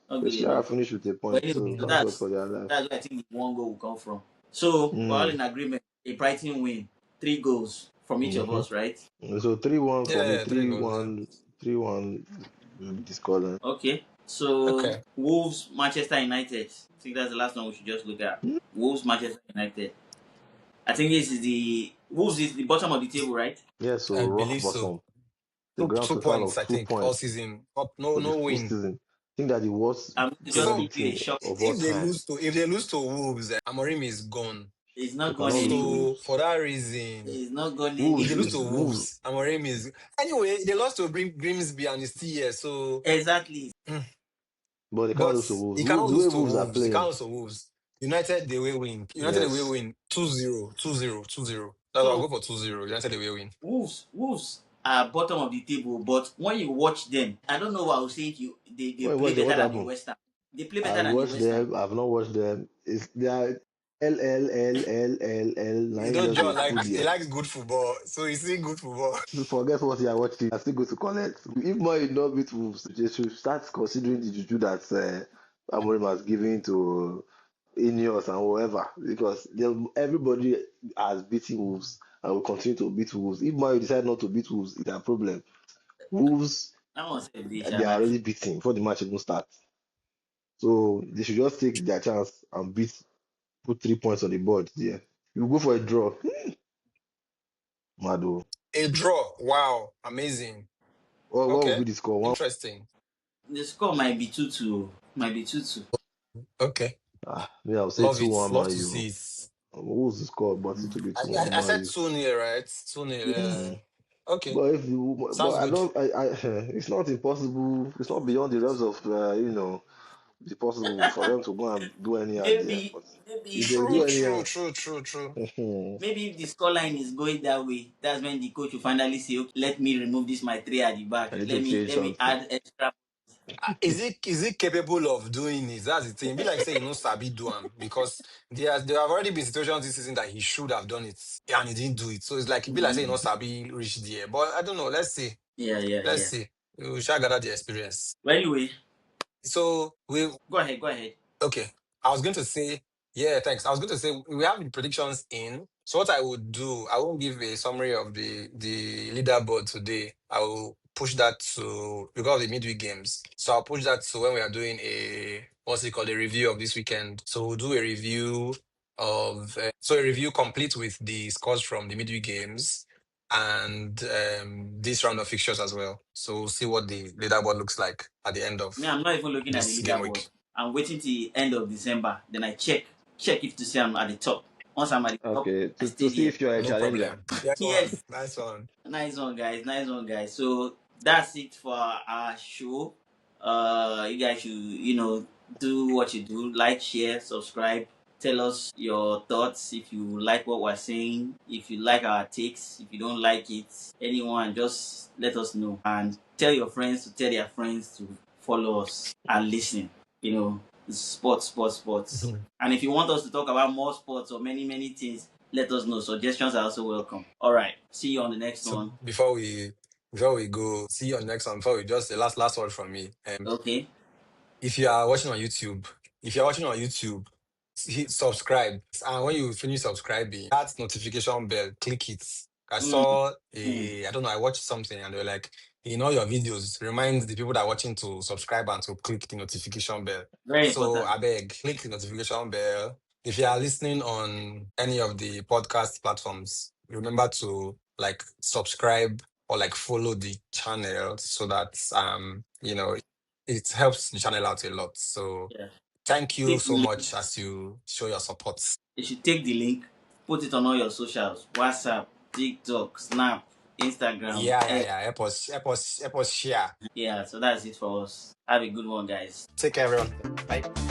Not good Pescara enough. finished with a But point. anyway, So so thank God that's for their life. that's where I think the one goal will come from. So we're all Mm, in agreement. A Brighton win, 3 goals from each of hmm us, right? So 3-1 for me, Yeah, 3 goals. Yeah. 3-1 will be the scoreline. Okay. So Okay. Wolves, Manchester United. I think that's the last one we should just look at. Wolves, Manchester United. I think this is the Wolves is the bottom of the table, right? Yeah, so I rock believe so. bottom. The grand Two total points, of I two think, all points season. Up, no, for the no full win. season. I think that the worst I'm just Premier So give League you a team shock. of all time. if they lose to Wolves, Amorim is gone. It's They not gone cannot lose to anywhere. So Wolves. for that reason, It's not gone if Wolves they lose anywhere. to is Wolves. Wolves, Amorim is anyway. They lost to Grimsby and it's still here. So, Exactly. mm. But they cannot But lose to Wolves. he cannot The lose way to Wolves are Wolves. He playing, can't lose to Wolves. United they will win. United they will yes. win 2-0, 2-0, 2-0. That's why I'll So go for 2-0. United they will win. Wolves are bottom of the table, but when you watch them, I don't know what I would say. They Wait, play wait, better what than the happened? West Ham. They play better I've than the watched West Ham. them. I've not watched them. It's they are L. Now You you know, just John they put likes he there. likes good football, so he's seeing good football. Forget what you are watching. I still go to collect. If more you not beat Wolves, they should start considering the juju that Amorim has given to Ineos and whoever because everybody has beaten Wolves and will continue to beat Wolves. If more you decide not to beat Wolves, it's a problem. Wolves, That one said they they shall are not. already beaten before the match even starts. So they should just take their chance and put 3 points on the board. Yeah, you go for a draw. Mado. A draw. Wow, amazing. What will Okay, be the score? One. interesting. The score might be 2-2. Might be 2-2. Okay, Me, I'll say love two it. one Love Man to U. see it. Who's the score? But it will be I, 2-1 I, I said Man U. 2-0, right? 2-0. Yes. Yeah. Mm. Okay, But if you, but sounds I good. don't, I, it's not impossible. It's not beyond the realms of be possible for them to go and do anyhow there. Maybe, But if maybe they do True, if true, anyhow, true, true, true. maybe if the scoreline is going that way, that's when the coach will finally say, okay, let me remove this my three at the back. I need to Let change me something. add extra. Is it capable of doing it? That's the thing. Be like say Sabi do am because there have already been situations this season that he should have done it and he didn't do it. So it's like it be like say Sabi reach there. But I don't know. Let's see. Let's Yeah. see. We shall gather the experience. But anyway, So we go ahead. okay. I was going to say, yeah, thanks. I was going to say we have the predictions in. So what I would do, I won't give a summary of the leaderboard today. I will push that to because of the midweek games. So I'll push that to when we are doing a what's it called, a review of this weekend. So we'll do a review of a review complete with the scores from the midweek games and this round of fixtures as well. So we'll see what the leaderboard looks like at the end of Me, I'm not even looking at this the game leaderboard. week. I'm waiting till the end of December. Then I check if to see I'm at the top. Once I'm at the top, Okay, I to stay see there. if you're a No challenger. problem. Nice one. Yes. Nice one. Nice one, guys. Nice one, guys. So that's it for our show. You guys should, do what you do. Like, share, subscribe. Tell us your thoughts if you like what we're saying, if you like our takes, if you don't like it, anyone, just let us know. And tell your friends to tell their friends to follow us and listen. It's sports. Mhm. And if you want us to talk about more sports or many, many things, let us know. Suggestions are also welcome. All right. See you on the next So one. before we go, see you on the next one. Before we just the last word from me. Okay. If you are watching on YouTube, hit subscribe. And when you finish subscribing, that notification bell, click it. I Mm, saw mm. I don't know, I watched something and they were like, in all your videos, remind the people that are watching to subscribe and to click the notification bell. Very So important. I beg, click the notification bell. If you are listening on any of the podcast platforms, remember to like subscribe or like follow the channel so that it helps the channel out a lot. So Yeah. thank you Take so the link. much as you show your support. You should take the link, put it on all your socials: WhatsApp, TikTok, Snap, Instagram. Yeah. Help us share. Yeah. So that's it for us. Have a good one, guys. Take care, everyone. Bye.